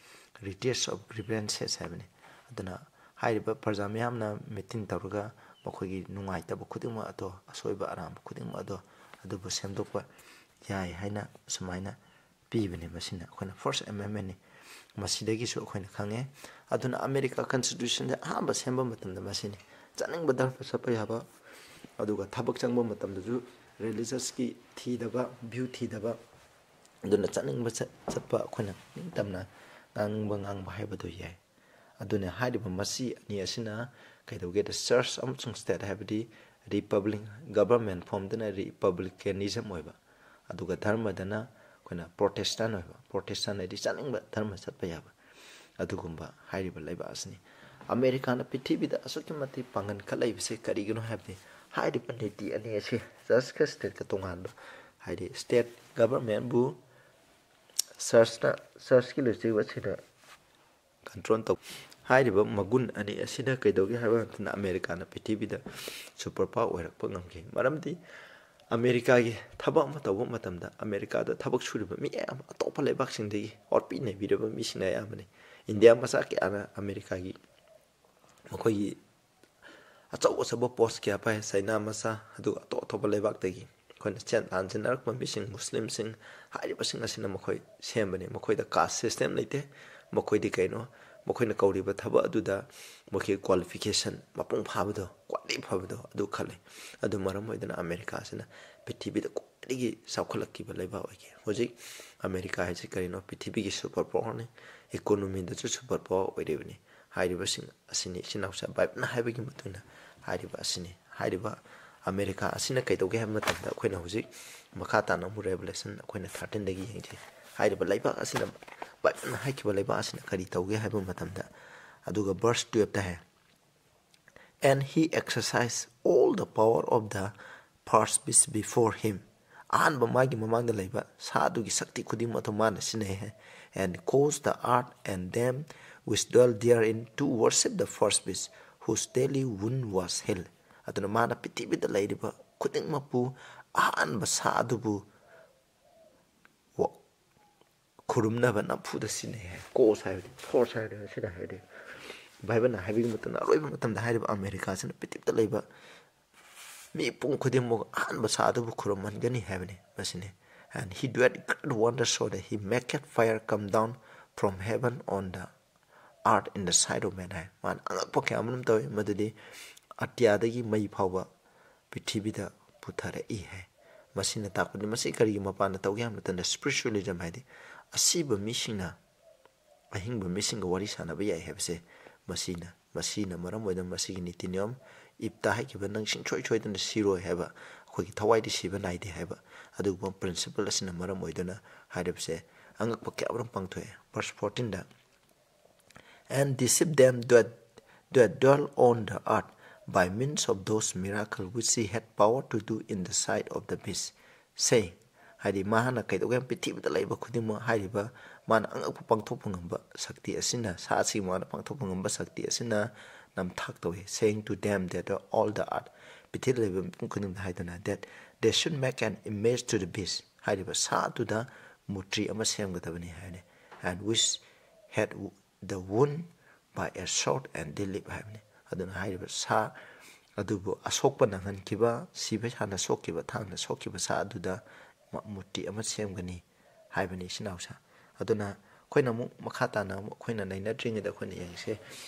redress of grievances ꯍꯥꯏꯕꯅꯤ ꯑꯗꯨꯅ ꯍꯥꯏꯔꯤꯕ ꯄ꯭ꯔꯖꯥ ꯃꯌꯥꯝꯅ meeting ꯇꯧꯔꯒ ꯃꯈꯣꯏꯒꯤ ꯅꯨꯡꯉꯥꯏꯇꯕ ꯈꯨꯗꯤꯡꯃꯛ ꯑꯗꯣ ꯑꯁꯣꯏꯕ ꯑꯔꯥꯟꯕ ꯈꯨꯗꯤꯡꯃꯛ ꯑꯗꯨꯕꯨ ꯁꯦꯝꯗꯣꯛꯄ ꯌꯥꯏ ꯍꯥꯏꯅ ꯁꯨꯃꯥꯏꯅ ꯄꯤꯕꯅꯤ ꯃꯁꯤꯅ ꯑꯩꯈꯣꯏꯅ ꯐꯥꯔꯁ ꯑꯦꯃꯦꯟꯃꯦꯟꯠꯅꯤ ꯃꯁꯤꯗꯒꯤꯁꯨ ꯑꯩꯈꯣꯏꯅ ꯈꯪꯉꯦ ꯑꯗꯨꯅ ꯑꯃꯦꯔꯤꯀꯥ ꯀꯟꯁꯇꯤꯇ꯭ꯌꯨꯁꯟꯁꯦ ꯑꯍꯥꯟꯕ ꯁꯦꯝꯕ ꯃꯇꯝꯗ ꯃꯁꯤꯅꯤ ꯆꯠꯅꯤꯡꯕ ꯙꯔꯃ ꯆꯠꯄ ꯌꯥꯕ ꯑꯗꯨꯒ ꯊꯕꯛ ꯆꯪꯕ ꯃꯇꯝꯗꯁꯨ ꯔꯤꯂꯤꯖꯁꯀꯤ ꯊꯤꯗꯕ ꯚ꯭ꯌꯨ ꯊꯤꯗꯕ ꯑꯗꯨꯅ ꯆꯠꯅꯤꯡꯕ ꯆꯠꯄ ꯑꯩꯈꯣꯏꯅ ꯅꯤꯡꯇꯝꯅ ꯉꯥꯡꯕ ꯍꯥꯏꯕꯗꯨ ꯌꯥꯏ ꯑꯗꯨꯅ ꯍꯥꯏꯔꯤꯕ ꯃꯁꯤ ꯑꯅꯤ ꯑꯁꯤꯅ ꯀꯩꯗꯧꯒꯦꯗ ꯆꯔꯆ ꯑꯃꯁꯨꯡ ꯁ꯭ꯇꯦꯠ ꯍꯥꯏꯕꯗꯤ ꯔꯤꯄꯕ꯭ꯂꯤꯛ ꯒꯕꯔꯟꯃꯦꯟꯠ ꯐꯣꯝꯗꯅ ꯔꯤꯄꯕ꯭ꯂꯤꯀꯦꯅꯤꯖꯝ ꯑꯣꯏꯕ ꯑꯗꯨꯒ ꯙꯔꯃꯗꯅ ꯑꯩꯈꯣꯏꯅ ꯄ꯭ꯔꯣꯇꯦꯁꯇꯥꯟ ꯑꯣꯏꯕ ꯄ꯭ꯔꯣꯇꯦꯁꯇꯥꯟ ꯍꯥꯏꯗꯤ ꯆꯠꯅꯤꯡꯕ ꯙꯔꯃ ꯆꯠꯄ ꯌꯥꯕ ꯑꯗꯨꯒꯨꯝꯕ ꯍꯥꯏꯔꯤꯕ ꯂꯩꯕꯥꯛ ꯑꯁꯤꯅꯤ ꯑꯃꯦꯔꯤꯀꯥꯅ ꯄ꯭ꯔꯤꯊꯤꯕꯤꯗ ꯑꯁꯨꯛꯀꯤ ꯃꯇꯤꯛ ꯄꯥꯡꯒꯟ ꯈꯠꯂꯛꯏꯕꯁꯤ ꯀꯔꯤꯒꯤꯅꯣ ꯍꯥꯏꯕꯗꯤ ꯍꯥꯏꯔꯤꯕ ꯅꯤꯇꯤ ꯑꯅꯤ ꯑꯁꯤ ꯆꯔꯆꯀ ꯁ꯭ꯇꯦꯠꯀ ꯇꯣꯉꯥꯟꯕ ꯍꯥꯏꯗꯤ ꯁ꯭ꯇꯦꯠ ꯒꯕꯔꯟꯃꯦꯟꯠꯕꯨ ꯆꯔꯆꯀꯤ ꯂꯨꯆꯤꯡꯕꯁꯤꯡꯅ ꯀꯟꯇ꯭ꯔꯣꯜ ꯇꯧ ꯍꯥꯏꯔꯤꯕ ꯃꯒꯨꯟ ꯑꯅꯤ ꯑꯁꯤꯅ ꯀꯩꯗꯧꯒꯦ ꯍꯥꯏꯕ ꯃꯇꯝꯗ ꯑꯃꯦꯔꯤꯀꯥꯅ ꯄ꯭ꯔꯤꯊꯤꯕꯤꯗ ꯁꯨꯄꯔ ꯄꯥꯋꯔ ꯑꯣꯏꯔꯛꯄ ꯉꯝꯈꯤ ꯃꯔꯝꯗꯤ ꯑꯃꯦꯔꯤꯀꯥꯒꯤ ꯊꯕꯛ ꯑꯃ ꯇꯧꯕ ꯃꯇꯝꯗ ꯑꯃꯦꯔꯤꯀꯥꯗ ꯊꯕꯛ ꯁꯨꯔꯤꯕ ꯃꯤ ꯑꯌꯥꯝꯕ ꯑꯇꯣꯞꯄ ꯂꯩꯕꯥꯛꯁꯤꯡꯗꯒꯤ ꯍꯣꯠꯄꯤ ꯅꯩꯕꯤꯔꯕ ꯃꯤꯁꯤꯡꯅ ꯑꯌꯥꯝꯕꯅꯤ ꯏꯟꯗꯤꯌꯥ ꯃꯆꯥ ꯀꯌꯥꯅ ꯑꯃꯦꯔꯤꯀꯥꯒꯤ ꯃꯈꯣꯏꯒꯤ ꯑꯆꯧ ꯑꯆꯧꯕ ꯄꯣꯁ ꯀꯌꯥ ꯄꯥꯏ ꯆꯩꯅꯥ ꯃꯆꯥ ꯑꯗꯨꯒ ꯑꯇꯣꯞ ꯑꯇꯣꯞꯄ ꯂꯩꯕꯥꯛꯇꯒꯤ ꯑꯩꯈꯣꯏꯅ ꯇꯥꯟꯁꯤꯟꯅꯔꯛꯄ ꯃꯤꯁꯤꯡ ꯃꯨꯁꯂꯤꯝꯁꯤꯡ ꯍꯥꯏꯔꯤꯕꯁꯤꯡ ꯑꯁꯤꯅ ꯃꯈꯣꯏ ꯁꯦꯝꯕꯅꯤ ꯃꯈꯣꯏꯗ ꯀꯥꯁ ꯁꯤꯁꯇꯦꯝ ꯂꯩꯇꯦ ꯃꯈꯣꯏꯗꯤ ꯀꯩꯅꯣ ꯃꯈꯣꯏꯅ ꯀꯧꯔꯤꯕ ꯊꯕꯛ ꯑꯗꯨꯗ ꯃꯈꯣꯏꯒꯤ ꯀ꯭ꯋꯥꯂꯤꯐꯤꯀꯦꯁꯟ ꯃꯄꯨꯡ ꯐꯥꯕꯗꯣ ꯈ꯭ꯋꯥꯏꯗꯒꯤ ꯐꯕꯗꯣ ꯑꯗꯨ ꯈꯜꯂꯤ ꯑꯗꯨ ꯃꯔꯝ ꯑꯣꯏꯗꯨꯅ ꯑꯃꯦꯔꯤꯀꯥꯁꯤꯅ ꯄ꯭ꯔꯤꯊꯤꯕꯤꯗ ꯈ꯭ꯋꯥꯏꯗꯒꯤ ꯆꯥꯎꯈꯠꯂꯛꯈꯤꯕ ꯂꯩꯕꯥꯛ ꯑꯣꯏꯈꯤ ꯍꯧꯖꯤꯛ ꯑꯃꯦꯔꯤꯀꯥ ꯍꯥꯏꯁꯤ ꯀꯔꯤꯅꯣ ꯄ꯭ꯔꯤꯊꯤꯕꯤꯒꯤ ꯁꯨꯄꯔ ꯄꯥꯋꯔꯅꯤ ꯏꯀꯣꯅꯣꯃꯤꯗꯁꯨ ꯁꯨꯄꯔ ꯄꯥꯋꯔ ꯑꯣꯏꯔꯤꯕꯅꯤ ꯍꯥꯏꯔꯤꯕꯁꯤꯡ ꯑꯁꯤꯅꯤ ꯏꯆꯤꯟ ꯏꯅꯥꯎꯁꯥ ꯕꯥꯏꯕꯜꯅ ꯍꯥꯏꯕꯒꯤ ꯃꯇꯨꯡꯏꯟꯅ ꯍꯥꯏꯔꯤꯕ ꯑꯁꯤꯅꯤ ꯍꯥꯏꯔꯤꯕ ꯑꯃꯦꯔꯤꯀꯥ ꯑꯁꯤꯅ ꯀꯩꯗꯧꯒꯦ ꯍꯥꯏꯕ ꯃꯇꯝꯗ ꯑꯩꯈꯣꯏꯅ ꯍꯧꯖꯤꯛ ꯃꯈꯥ ꯇꯥꯅ ꯑꯃꯨꯛ ꯔꯦꯚꯦꯂꯦꯁꯟ ꯑꯩꯈꯣꯏꯅ 13ꯗꯒꯤ ꯌꯦꯡꯖꯩ ꯍꯥꯏꯔꯤꯕ ꯂꯩꯕꯥꯛ ꯑꯁꯤꯅ ꯕꯥꯏꯕꯜꯅ ꯍꯥꯏꯈꯤꯕ ꯂꯩꯕꯥꯛ ꯑꯁꯤꯅ ꯀꯔꯤ ꯇꯧꯒꯦ ꯍꯥꯏꯕ ꯃꯇꯝꯗ ꯑꯗꯨꯒ ꯚꯔꯁ 12ꯗ ꯍꯥꯏ and he exercised all the power of the first beast before him ꯑꯍꯥꯟꯕ ꯃꯥꯒꯤ ꯃꯃꯥꯡꯗ ꯂꯩꯕ ꯁꯥ ꯑꯗꯨꯒꯤ ꯁꯛꯇꯤ ꯈꯨꯗꯤꯡꯃꯛ ꯑꯗꯨ ꯃꯥꯅ ꯁꯤꯟꯅꯩ ꯍꯥꯏ and caused the earth and them which dwell therein to worship the first beast whose daily wound was healed ꯑꯗꯨꯅ ꯃꯥꯅ ꯄ꯭ꯔꯤꯊꯤꯕꯤꯗ ꯂꯩꯔꯤꯕ ꯈꯨꯗꯤꯡꯃꯛꯄꯨ ꯑꯍꯥꯟꯕ ꯁꯥ ꯑꯗꯨꯕꯨ ꯈꯨꯔꯨꯝꯅꯕ ꯅꯝꯐꯨꯗ ꯁꯤꯟꯅꯩ ꯍꯥꯏ ꯀꯣꯁ ꯍꯥꯏꯕꯗꯤ ꯐꯣꯔꯁ ꯍꯥꯏꯕꯗꯤ ꯁꯤꯅ ꯍꯥꯏꯕꯗꯤ ꯕꯥꯏꯕꯜꯅ ꯍꯥꯏꯕꯒꯤ ꯃꯇꯝꯗ ꯑꯔꯣꯏꯕ ꯃꯇꯝꯗ ꯍꯥꯏꯔꯤꯕ ꯑꯃꯦꯔꯤꯀꯥꯁꯤꯅ ꯄ꯭ꯔꯤꯊꯤꯕꯤꯗ ꯂꯩꯕ ꯃꯤꯄꯨꯝ ꯈꯨꯗꯤꯡꯃꯛ ꯑꯍꯥꯟꯕ ꯁꯥ ꯑꯗꯨꯕꯨ ꯈꯨꯔꯨꯝꯍꯟꯒꯅꯤ ꯍꯥꯏꯕꯅꯤ ꯃꯁꯤꯅꯤ and he did great wonders so that he maketh fire come down from heaven on the earth in the sight of man ꯍꯥꯏ ꯃꯥꯅ ꯑꯉꯛꯄ ꯀꯌꯥ ꯑꯃꯔꯣꯝ ꯇꯧꯏ ꯃꯗꯨꯗꯤ ꯑꯇꯤꯌꯥꯗꯒꯤ ꯃꯩ ꯐꯥꯎꯕ ꯄ꯭ꯔꯤꯊꯤꯕꯤꯗ ꯄꯨꯊꯔꯛꯏ ꯍꯥꯏ ꯃꯁꯤꯅ ꯇꯥꯛꯄꯗꯤ ꯃꯁꯤ ꯀꯔꯤꯒꯤ ꯃꯄꯥꯟꯗ ꯇꯧꯒꯦ ꯍꯥꯏꯕ ꯃꯇꯝꯗ ꯁ꯭ꯄꯤꯔꯤꯆꯨꯋꯦꯂꯤꯖꯝ ꯍꯥꯏꯗꯤ ꯑꯁꯤꯕ ꯃꯤꯁꯤꯡꯅ ꯑꯍꯤꯡꯕ ꯃꯤꯁꯤꯡꯒ ꯋꯥꯔꯤ ꯁꯥꯟꯅꯕ ꯌꯥꯏ ꯍꯥꯏꯕꯁꯦ ꯃꯁꯤꯅ ꯃꯔꯝ ꯑꯣꯏꯗꯨꯅ ꯃꯁꯤꯒꯤ ꯅꯤꯇꯤ ꯅꯤꯌꯣꯝ ꯏꯞꯇ ꯍꯥꯏꯈꯤꯕ ꯅꯪ ꯁꯨꯡꯁꯣꯏ ꯁꯣꯏꯗꯅ ꯁꯤꯔꯣꯏ ꯍꯥꯏꯕ ꯑꯩꯈꯣꯏꯒꯤ ꯊꯋꯥꯏꯗꯤ ꯁꯤꯕ ꯅꯥꯏꯗꯦ ꯍꯥꯏꯕ ꯑꯗꯨꯒꯨꯝꯕ ꯄ꯭ꯔꯤꯟꯁꯤꯄꯜ ꯑꯁꯤꯅ ꯃꯔꯝ ꯑꯣꯏꯗꯨꯅ ꯍꯥꯏꯔꯤꯕꯁꯦ ꯑꯉꯛꯄ ꯀꯌꯥ ꯑꯃꯔꯣꯝ ꯄꯥꯡꯊꯣꯛꯑꯦ verse 14ꯗ and deceive them that dwell on the earth by means of those miracles which he had power to do in the sight of the beast saying ꯍꯥꯏꯗꯤ ꯃꯥꯅ ꯀꯩꯗꯧꯒꯦ ꯄ꯭ꯔꯤꯊꯤꯕꯤꯗ ꯂꯩꯕ ꯈꯨꯗꯤꯡꯃꯛ ꯍꯥꯏꯔꯤꯕ ꯃꯥꯅ ꯑꯉꯛꯄ ꯄꯥꯡꯊꯣꯛꯄ ꯉꯝꯕ ꯁꯛꯇꯤ ꯑꯁꯤꯅ ꯁꯥ ꯑꯁꯤꯒꯤ ꯃꯥꯅ ꯄꯥꯡꯊꯣꯛꯄ ꯉꯝꯕ ꯁꯛꯇꯤ ꯑꯁꯤꯅ ꯅꯝꯊꯥꯛ ꯇꯧꯏ saying to them that all the earth ꯄ꯭ꯔꯤꯊꯤꯕꯤꯗ ꯂꯩꯕ ꯃꯤꯄꯨꯝ ꯈꯨꯗꯤꯡꯃꯛ ꯍꯥꯏꯗꯨꯅ that they should make an image to the beast ꯍꯥꯏꯔꯤꯕ ꯁꯥ ꯑꯗꯨꯗ ꯃꯨꯔꯇꯤ ꯑꯃ ꯁꯦꯝꯒꯗꯕꯅꯤ ꯍꯥꯏꯕꯅꯤ and which had the wound by a sword and did live ꯍꯥꯏꯕꯅꯤ ꯑꯗꯨꯅ ꯍꯥꯏꯔꯤꯕ ꯁꯥ ꯑꯗꯨꯕꯨ ꯑꯁꯣꯛꯄ ꯅꯪꯍꯟꯈꯤꯕ ꯁꯤꯕ ꯍꯥꯟꯅ ꯁꯣꯛꯈꯤꯕ ꯊꯥꯡꯅ ꯁꯣꯛꯈꯤꯕ ꯁꯥ ꯑꯗꯨꯗ ꯃꯨꯔꯇꯤ ꯑꯃ ꯁꯦꯝꯒꯅꯤ ꯍꯥꯏꯕꯅꯤ ꯏꯆꯤꯟꯅꯥꯎꯁꯥ ꯑꯗꯨꯅ ꯑꯩꯈꯣꯏꯅ ꯑꯃꯨꯛ ꯃꯈꯥ ꯇꯥꯅ ꯑꯃꯨꯛ ꯑꯩꯈꯣꯏꯅ ꯅꯩꯅꯗ꯭ꯔꯤꯉꯩꯗ ꯑꯩꯈꯣꯏꯅ ꯌꯦꯡꯁꯦ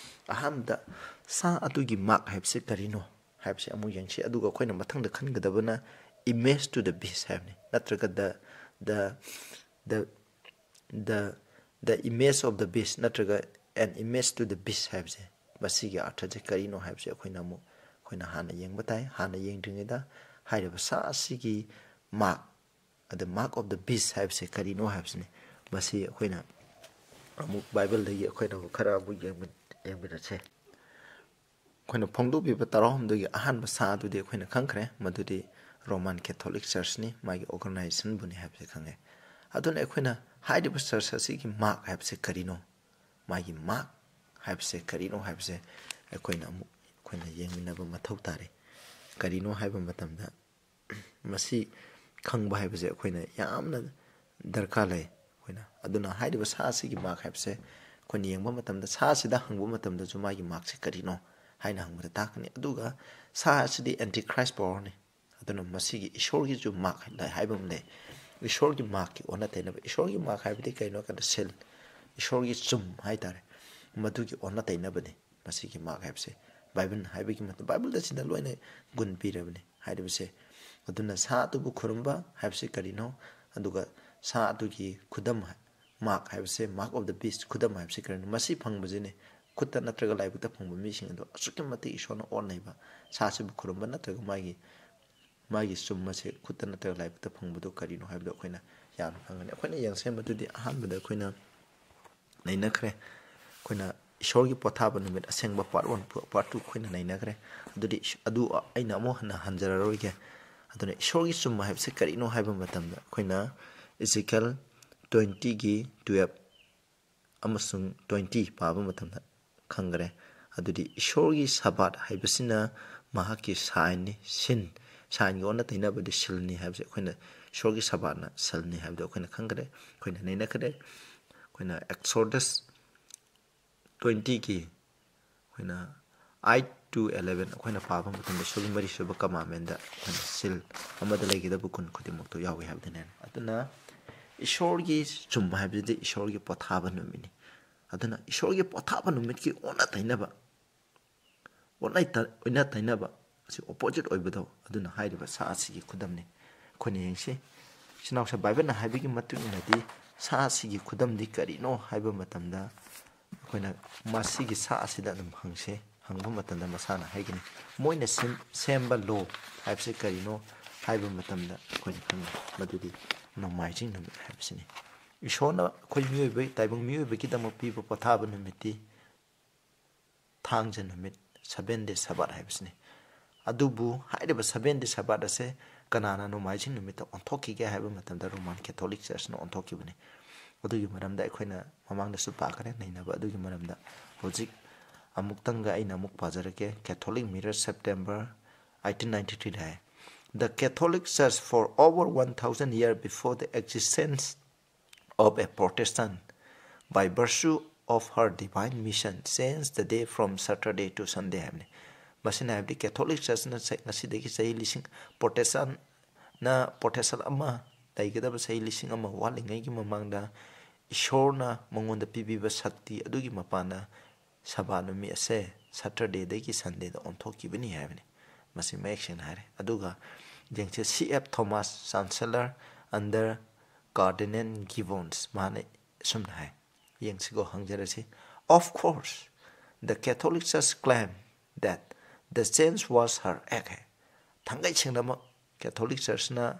ꯑꯍꯥꯟꯕꯗ ꯁꯥ ꯑꯗꯨꯒꯤ ꯃꯥꯛ ꯍꯥꯏꯕꯁꯤ ꯀꯔꯤꯅꯣ ꯍꯥꯏꯕꯁꯤ ꯑꯃꯨꯛ ꯌꯦꯡꯁꯤ ꯑꯗꯨꯒ ꯑꯩꯈꯣꯏꯅ ꯃꯊꯪꯗ ꯈꯟꯒꯗꯕꯅ image to the beast ꯍꯥꯏꯕꯅꯤ ꯅꯠꯇ꯭ꯔꯒ the image of the beast ꯅꯠꯇ꯭ꯔꯒ an image to the beast ꯍꯥꯏꯕꯁꯦ ꯃꯁꯤꯒꯤ ꯑꯔꯊꯁꯦ ꯀꯔꯤꯅꯣ ꯍꯥꯏꯕꯁꯦ ꯑꯩꯈꯣꯏꯅ ꯍꯥꯟꯅ ꯌꯦꯡꯕ ꯇꯥꯏ ꯍꯥꯟꯅ ꯌꯦꯡꯗ꯭ꯔꯤꯉꯩꯗ ꯍꯥꯏꯔꯤꯕ ꯁꯥ ꯑꯁꯤꯒꯤ ꯃꯥꯛ the mark of the beast ꯍꯥꯏꯕꯁꯦ ꯀꯔꯤꯅꯣ ꯍꯥꯏꯕꯁꯤꯅꯤ ꯃꯁꯤ ꯑꯩꯈꯣꯏꯅ ꯑꯃꯨꯛ ꯕꯥꯏꯕꯜꯗꯒꯤ ꯑꯩꯈꯣꯏꯅ ꯈꯔ ꯑꯃꯨꯛ ꯌꯦꯡꯃꯤꯟꯅꯁꯦ ꯑꯩꯈꯣꯏꯅ ꯐꯣꯡꯗꯣꯛꯄꯤꯕ 12ꯒꯤ ꯑꯍꯥꯟꯕ ꯁꯥ ꯑꯗꯨꯗꯤ ꯑꯩꯈꯣꯏꯅ ꯈꯪꯈ꯭ꯔꯦ ꯃꯗꯨꯗꯤ ꯔꯣꯃꯥꯟ ꯀꯦꯊꯣꯂꯤꯛ ꯆꯔꯆꯅꯤ ꯃꯥꯒꯤ ꯑꯣꯔꯒꯅꯥꯏꯖꯦꯁꯟꯕꯨꯅꯤ ꯍꯥꯏꯕꯁꯦ ꯈꯪꯉꯦ ꯑꯗꯨꯅ ꯑꯩꯈꯣꯏꯅ ꯍꯥꯏꯔꯤꯕ ꯆꯔꯆ ꯑꯁꯤꯒꯤ ꯃꯥꯛ ꯍꯥꯏꯕꯁꯦ ꯀꯔꯤꯅꯣ ꯃꯥꯒꯤ ꯃꯥꯛ ꯍꯥꯏꯕꯁꯦ ꯀꯔꯤꯅꯣ ꯍꯥꯏꯕꯁꯦ ꯑꯩꯈꯣꯏꯅ ꯌꯦꯡꯃꯤꯟꯅꯕ ꯃꯊꯧ ꯇꯥꯔꯦ ꯀꯔꯤꯅꯣ ꯍꯥꯏꯕ ꯃꯇꯝꯗ ꯃꯁꯤ ꯈꯪꯕ ꯍꯥꯏꯕꯁꯦ ꯑꯩꯈꯣꯏꯅ ꯌꯥꯝꯅ ꯗꯔꯀꯥꯔ ꯂꯩ ꯑꯩꯈꯣꯏꯅ ꯑꯗꯨꯅ ꯍꯥꯏꯔꯤꯕ ꯁꯥ ꯑꯁꯤꯒꯤ ꯃꯥꯛ ꯍꯥꯏꯕꯁꯦ ꯑꯩꯈꯣꯏꯅ ꯌꯦꯡꯕ ꯃꯇꯝꯗ ꯁꯥꯁꯤꯗ ꯍꯪꯕ ꯃꯇꯝꯗꯁꯨ ꯃꯥꯒꯤ ꯃꯥꯔꯛꯁꯦ ꯀꯔꯤꯅꯣ ꯍꯥꯏꯅ ꯍꯪꯕꯗ ꯇꯥꯛꯀꯅꯤ ꯑꯗꯨꯒ ꯁꯥ ꯑꯁꯤꯗꯤ ꯑꯦꯟꯇꯤ ꯈ꯭ꯔꯥꯏꯁ ꯄꯥꯋꯔꯅꯤ ꯑꯗꯨꯅ ꯃꯁꯤꯒꯤ ꯏꯁꯣꯔꯒꯤꯁꯨ ꯃꯥꯔꯛ ꯍꯥꯏꯕ ꯑꯃ ꯂꯩ ꯏꯁꯣꯔꯒꯤ ꯃꯥꯔꯛꯀꯤ ꯑꯣꯟꯅ ꯇꯩꯅꯕ ꯏꯁꯣꯔꯒꯤ ꯃꯥꯔꯛ ꯍꯥꯏꯕꯗꯤ ꯀꯩꯅꯣ ꯍꯥꯏꯕꯗ ꯁꯤꯜ ꯏꯁꯣꯔꯒꯤ ꯆꯨꯝ ꯍꯥꯏꯇꯥꯔꯦ ꯃꯗꯨꯒꯤ ꯑꯣꯟꯅ ꯇꯩꯅꯕꯅꯤ ꯃꯁꯤꯒꯤ ꯃꯥꯔꯛ ꯍꯥꯏꯕꯁꯦ ꯕꯥꯏꯕꯜ ꯍꯥꯏꯕꯒꯤ ꯃꯇꯝ ꯕꯥꯏꯕꯜꯗ ꯁꯤꯗ ꯂꯣꯏꯅ ꯒꯨꯟ ꯄꯤꯔꯕꯅꯤ ꯍꯥꯏꯔꯤꯕꯁꯦ ꯑꯗꯨꯅ ꯁꯥ ꯑꯗꯨꯕꯨ ꯈꯨꯔꯨꯝꯕ ꯍꯥꯏꯕꯁꯤ ꯀꯔꯤꯅꯣ ꯑꯗꯨꯒ ꯁꯥ ꯑꯗꯨꯒꯤ ꯈꯨꯗꯝ ꯃꯥꯔꯛ ꯍꯥꯏꯕꯁꯦ ꯃꯥꯔꯛ ꯑꯣꯐ ꯗ ꯕꯤꯁ ꯈꯨꯗꯝ ꯍꯥꯏꯕꯁꯤ ꯀꯔꯤꯅꯣ ꯃꯁꯤ ꯐꯪꯕꯁꯤꯅꯦ ꯈꯨꯠꯇ ꯅꯠꯇ꯭ꯔꯒ ꯂꯥꯏꯕꯛꯇ ꯐꯪꯕ ꯃꯤꯁꯤꯡ ꯑꯗꯣ ꯑꯁꯨꯛꯀꯤ ꯃꯇꯤꯛ ꯏꯁꯣꯔꯅ ꯑꯣꯟꯅꯩꯕ ꯁꯥꯁꯤꯕꯨ ꯈꯨꯔꯨꯝꯕ ꯅꯠꯇ꯭ꯔꯒ ꯃꯥꯒꯤ ꯆꯨꯝ ꯑꯁꯦ ꯈꯨꯠꯇ ꯅꯠꯇ꯭ꯔꯒ ꯂꯥꯏꯕꯛꯇ ꯐꯪꯕꯗꯣ ꯀꯔꯤꯅꯣ ꯍꯥꯏꯕꯗꯣ ꯑꯩꯈꯣꯏꯅ ꯌꯥꯝꯅ ꯈꯪꯒꯅꯤ ꯑꯩꯈꯣꯏꯅ ꯌꯦꯡꯁꯦꯟꯕꯗꯨꯗꯤ ꯑꯍꯥꯟꯕꯗ ꯑꯩꯈꯣꯏꯅ ꯅꯩꯅꯈ꯭ꯔꯦ ꯑꯩꯈꯣꯏꯅ ꯏꯁꯣꯔꯒꯤ ꯄꯣꯊꯥꯕ ꯅꯨꯃꯤꯠ ꯑꯁꯦꯡꯕ ꯄꯥꯔꯠ 1 ꯄꯥꯔꯠ 2 ꯑꯩꯈꯣꯏꯅ ꯅꯩꯅꯈ꯭ꯔꯦ ꯑꯗꯨ ꯑꯩꯅ ꯑꯃꯨꯛ ꯍꯟꯅ ꯍꯟꯖꯔꯔꯣꯏꯒꯦ ꯑꯗꯨꯅ ꯏꯁꯣꯔꯒꯤ ꯆꯨꯝꯕ ꯍꯥꯏꯕꯁꯤ ꯀꯔꯤꯅꯣ ꯍꯥꯏꯕ ꯃꯇꯝꯗ ꯑꯩꯈꯣꯏꯅ ꯏꯖꯤꯀꯦꯜ 20ꯒꯤ 12 ꯑꯃꯁꯨꯡ 20 ꯄꯥꯕ ꯃꯇꯝꯗ ꯈꯪꯈ꯭ꯔꯦ ꯑꯗꯨꯗꯤ ꯏꯁꯣꯔꯒꯤ ꯁꯕꯥꯠ ꯍꯥꯏꯕꯁꯤꯅ ꯃꯍꯥꯛꯀꯤ ꯁꯥꯏꯟꯅꯤ ꯁꯥꯏꯟꯒꯤ ꯑꯣꯟꯅ ꯇꯩꯅꯕꯗꯤ ꯁꯤꯜꯅꯤ ꯍꯥꯏꯕꯁꯦ ꯑꯩꯈꯣꯏꯅ ꯏꯁꯣꯔꯒꯤ ꯁꯕꯥꯠꯅ ꯁꯤꯜꯅꯤ ꯍꯥꯏꯕꯗꯣ ꯑꯩꯈꯣꯏꯅ ꯈꯪꯈ꯭ꯔꯦ ꯑꯩꯈꯣꯏꯅ ꯅꯩꯅꯈ꯭ꯔꯦ ꯑꯩꯈꯣꯏꯅ ꯑꯦꯛꯁꯣꯔꯗꯁ 20ꯒꯤ ꯑꯩꯈꯣꯏꯅ 8 to 11 ꯑꯩꯈꯣꯏꯅ ꯄꯥꯕ ꯃꯇꯝꯗ ꯏꯁꯣꯔꯒꯤ ꯃꯔꯤꯁꯨꯕ ꯀꯃꯥꯟꯃꯦꯟꯗ ꯑꯩꯈꯣꯏꯅ ꯁꯤꯜ ꯑꯃꯗ ꯂꯩꯒꯗꯕ ꯒꯨꯟ ꯈꯨꯗꯤꯡꯃꯛꯇꯣ ꯌꯥꯎꯏ ꯍꯥꯏꯕꯗꯨꯅꯦ ꯑꯗꯨꯅ ꯏꯁꯣꯔꯒꯤ ꯆꯨꯝꯕ ꯍꯥꯏꯕꯁꯤꯗꯤ ꯏꯁꯣꯔꯒꯤ ꯄꯣꯊꯥꯕ ꯅꯨꯃꯤꯠꯅꯤ ꯑꯗꯨꯅ ꯏꯁꯣꯔꯒꯤ ꯄꯣꯊꯥꯕ ꯅꯨꯃꯤꯠꯀꯤ ꯑꯣꯟꯅ ꯇꯩꯅꯕ ꯑꯁꯤ ꯑꯣꯄꯣꯖꯤꯠ ꯑꯣꯏꯕꯗꯣ ꯑꯗꯨꯅ ꯍꯥꯏꯔꯤꯕ ꯁꯥ ꯑꯁꯤꯒꯤ ꯈꯨꯗꯝꯅꯤ ꯑꯩꯈꯣꯏꯅ ꯌꯦꯡꯁꯤ ꯏꯆꯤꯟꯅꯥꯎꯁꯦ ꯕꯥꯏꯕꯜꯅ ꯍꯥꯏꯕꯒꯤ ꯃꯇꯨꯡ ꯏꯟꯅꯗꯤ ꯁꯥ ꯑꯁꯤꯒꯤ ꯈꯨꯗꯝꯗꯤ ꯀꯔꯤꯅꯣ ꯍꯥꯏꯕ ꯃꯇꯝꯗ ꯑꯩꯈꯣꯏꯅ ꯃꯁꯤꯒꯤ ꯁꯥ ꯑꯁꯤꯗ ꯑꯗꯨꯝ ꯍꯪꯕ ꯃꯇꯝꯗ ꯃꯁꯥꯅ ꯍꯥꯏꯒꯅꯤ ꯃꯣꯏꯅ ꯁꯦꯝꯕ ꯂꯣ ꯍꯥꯏꯕꯁꯤ ꯀꯔꯤꯅೋ ꯍꯥꯏꯕ ꯃꯇꯝꯗ ꯑꯩꯈꯣꯏꯅ ꯈꯪꯉꯤ ꯃꯗꯨꯗꯤ ꯅꯣꯡꯃꯥꯏꯖꯤꯡ ꯅꯨꯃꯤꯠ ꯍꯥꯏꯕꯁꯤꯅꯤ ꯏꯁꯣꯔꯅ ꯑꯩꯈꯣꯏ ꯇꯥꯏꯕꯪ ꯃꯤꯑꯣꯏꯕꯒꯤꯗꯃꯛ ꯄꯤꯕ ꯄꯣꯊꯥꯕ ꯅꯨꯃꯤꯠꯇꯤ ꯊꯥꯡꯖ ꯅꯨꯃꯤꯠ 7 days ꯁꯕꯥꯠ ꯍꯥꯏꯕꯁꯤꯅꯤ ꯑꯗꯨꯕꯨ ꯍꯥꯏꯔꯤꯕ 7 days ꯁꯕꯥꯠ ꯑꯁꯦ ꯀꯅꯥꯅ ꯅꯣꯡꯃꯥꯏꯖꯤꯡ ꯅꯨꯃꯤꯠꯇ ꯑꯣꯟꯊꯣꯛꯈꯤꯒꯦ ꯍꯥꯏꯕ ꯃꯇꯝꯗ ꯔꯣꯃꯥꯟ ꯀꯦꯊꯣꯂꯤꯛ ꯆꯔꯆꯅ ꯑꯣꯟꯊꯣꯛꯈꯤꯕꯅꯤ ꯑꯗꯨꯒꯤ ꯃꯔꯝꯗ ꯑꯩꯈꯣꯏꯅ ꯃꯃꯥꯡꯗꯁꯨ ꯄꯥꯈ꯭ꯔꯦ ꯅꯩꯅꯕ ꯑꯗꯨꯒꯤ ꯃꯔꯝꯗ ꯍꯧꯖꯤꯛ ꯑꯃꯨꯛꯇꯪꯒ ꯑꯩꯅ ꯑꯃꯨꯛ ꯄꯥꯖꯔꯛꯀꯦ ꯀꯦꯊꯣꯂꯤꯛ ꯃꯤꯔꯔ ꯁꯦꯞꯇꯦꯝꯕꯔ 1893 ꯍꯥꯏ The Catholic Church for over 1,000 years before the existence of a Protestant by virtue of her divine mission changed the day from Saturday to Sunday 하면 masina habdi Catholic Church na ngasidagi sahi lising Protestant ama daigada ba sahi lising ama walingai gi mamangda Ishorna mangonda pibiba sakti adugi mapana sabanumi ase Saturday dagi Sunday da onthokibani habni masi maction hare aduga jengche CF Thomas Chancellor under Cardinal Gibbons mane sumna hai yengsigo hangjarasi of course the Catholic Church claimed that the change was her act thangai chengnama Catholic Church na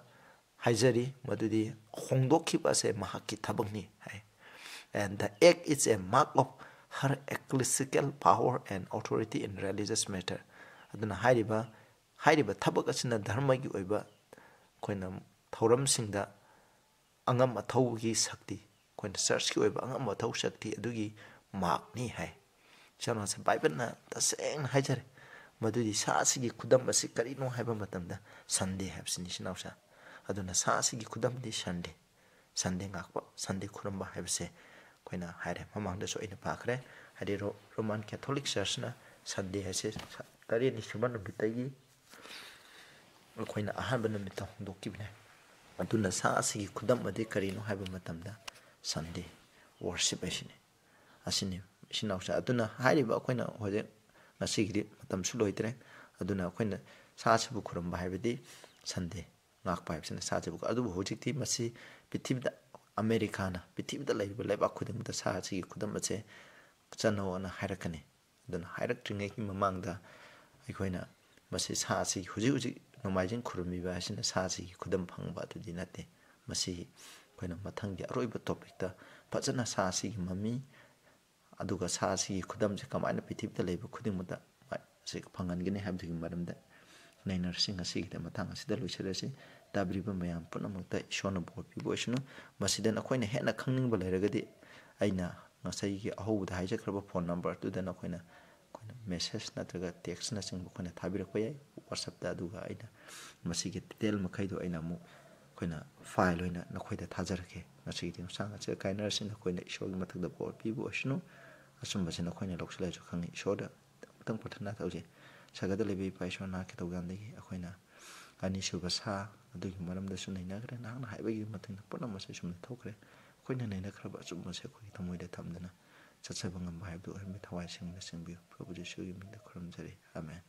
haijari madudi hongdokhiba se mahakki thabakni hai and the act is a mark of her ecclesiastical power and authority in religious matter aduna hairiba thabak asina dharma gi oiba koina thoram singda angam athaugi sakti koina church ki oiba angam athau sakti adugi mark ni hai chana se bible na taseng haijare madudi sa asigi khudam asi karino haiba matamda Sunday habsini sinausa aduna sa asigi khudam di Sunday ngakpa Sunday khuramba habse koina haire mamangda so ina pakhre hadi Roman Catholic Church na Sunday hase tari ni suman bitagi koina ahan ban mit dokibne aduna sa asigi khudam adi karino haiba matamda Sunday worship asini sinausa aduna hairiba koina hoje ngasigidi matam su loitre aduna koina sa sibu khuramba haibidi Sunday ngakpa haibsina sa sibu adu hojikti masi pithibda Americana pithibda laiba laiba khudimda sa sigi khudam ache chano ana hairakani aduna hairaktinge ki mamangda aikoina masi sa sigi huji nomajin khurumbiba asina sa sigi khudam phangba adudi nate masi koina mathanggi aroiba topic ta fajana sa sigi mami aduga sa sigi khudam je kamaina pithibda laiba khudimda se phangangani habdigi maramda nainarsin asigi mathang asida loiserasi tabiriba mayam punamukta ishona bot piboisnu masidan akoina hena khangning ba lairagadi aina ngasai gi ahouda haijakraba phone number tu dana koina message natraga text na sing koina thabirakpa yai WhatsApp da aduga aina masigi detail makhaido aina mu ꯑꯩꯈꯣꯏꯅ file ꯑꯣꯏꯅ ꯅꯈꯣꯏꯗ ꯊꯥꯖꯔꯛꯀꯦ ꯉꯁꯤꯒꯤꯗꯤ ꯃꯁꯥꯡ ꯑꯁꯤꯗ ꯀꯥꯏꯅꯔꯁꯤ ꯅꯈꯣꯏꯅ ꯏꯁꯣꯔꯒꯤ ꯃꯊꯛꯇ ꯕꯣꯔ ꯄꯤꯕ ꯑꯣꯏꯁꯅꯨ ꯑꯆꯨꯝꯕꯁꯤ ꯅꯈꯣꯏꯅ ꯂꯧꯁꯤꯜꯂꯁꯨ ꯈꯪꯉꯤ ꯏꯁꯣꯔꯗ ꯑꯃꯨꯛꯇꯪ ꯄ꯭ꯔꯊꯅꯥ ꯇꯧꯖꯩ ꯁꯒꯗ ꯂꯩꯕ ꯏꯄꯥ ꯏꯁꯣꯔ ꯅꯍꯥꯛꯀꯤ ꯊꯧꯖꯥꯜꯗꯒꯤ ꯑꯩꯈꯣꯏꯅ ꯑꯅꯤꯁꯨꯕ ꯁꯥ ꯑꯗꯨꯒꯤ ꯃꯔꯝꯗꯁꯨ ꯅꯩꯅꯈ꯭ꯔꯦ ꯅꯍꯥꯛꯅ ꯍꯥꯏꯕꯒꯤ ꯃꯇꯨꯡꯗ ꯄꯨꯝꯅꯃꯛꯁꯦ ꯆꯨꯝꯅ ꯊꯣꯛꯈ꯭ꯔꯦ ꯑꯩꯈꯣꯏꯅ ꯅꯩꯅꯈ꯭ꯔꯕ ꯑꯆꯨꯝꯕꯁꯦ ꯑꯩꯈꯣꯏꯒꯤ ꯊꯃꯣꯏꯗ ꯊꯝꯗꯨꯅ ꯆꯠꯆꯕ ꯉꯝꯕ ꯍꯥꯏꯕꯗꯨ ꯑꯣꯏꯍꯟꯕꯤ ꯊꯋꯥꯏ ꯁꯦꯡꯅ ꯆꯪꯕꯤꯌꯨ ꯄ꯭ꯔꯚꯨ ꯖꯤꯁꯨꯒꯤ ꯃꯤꯡꯗ ꯈꯨꯔꯨꯝꯖꯔꯤ ꯑꯃꯦꯟ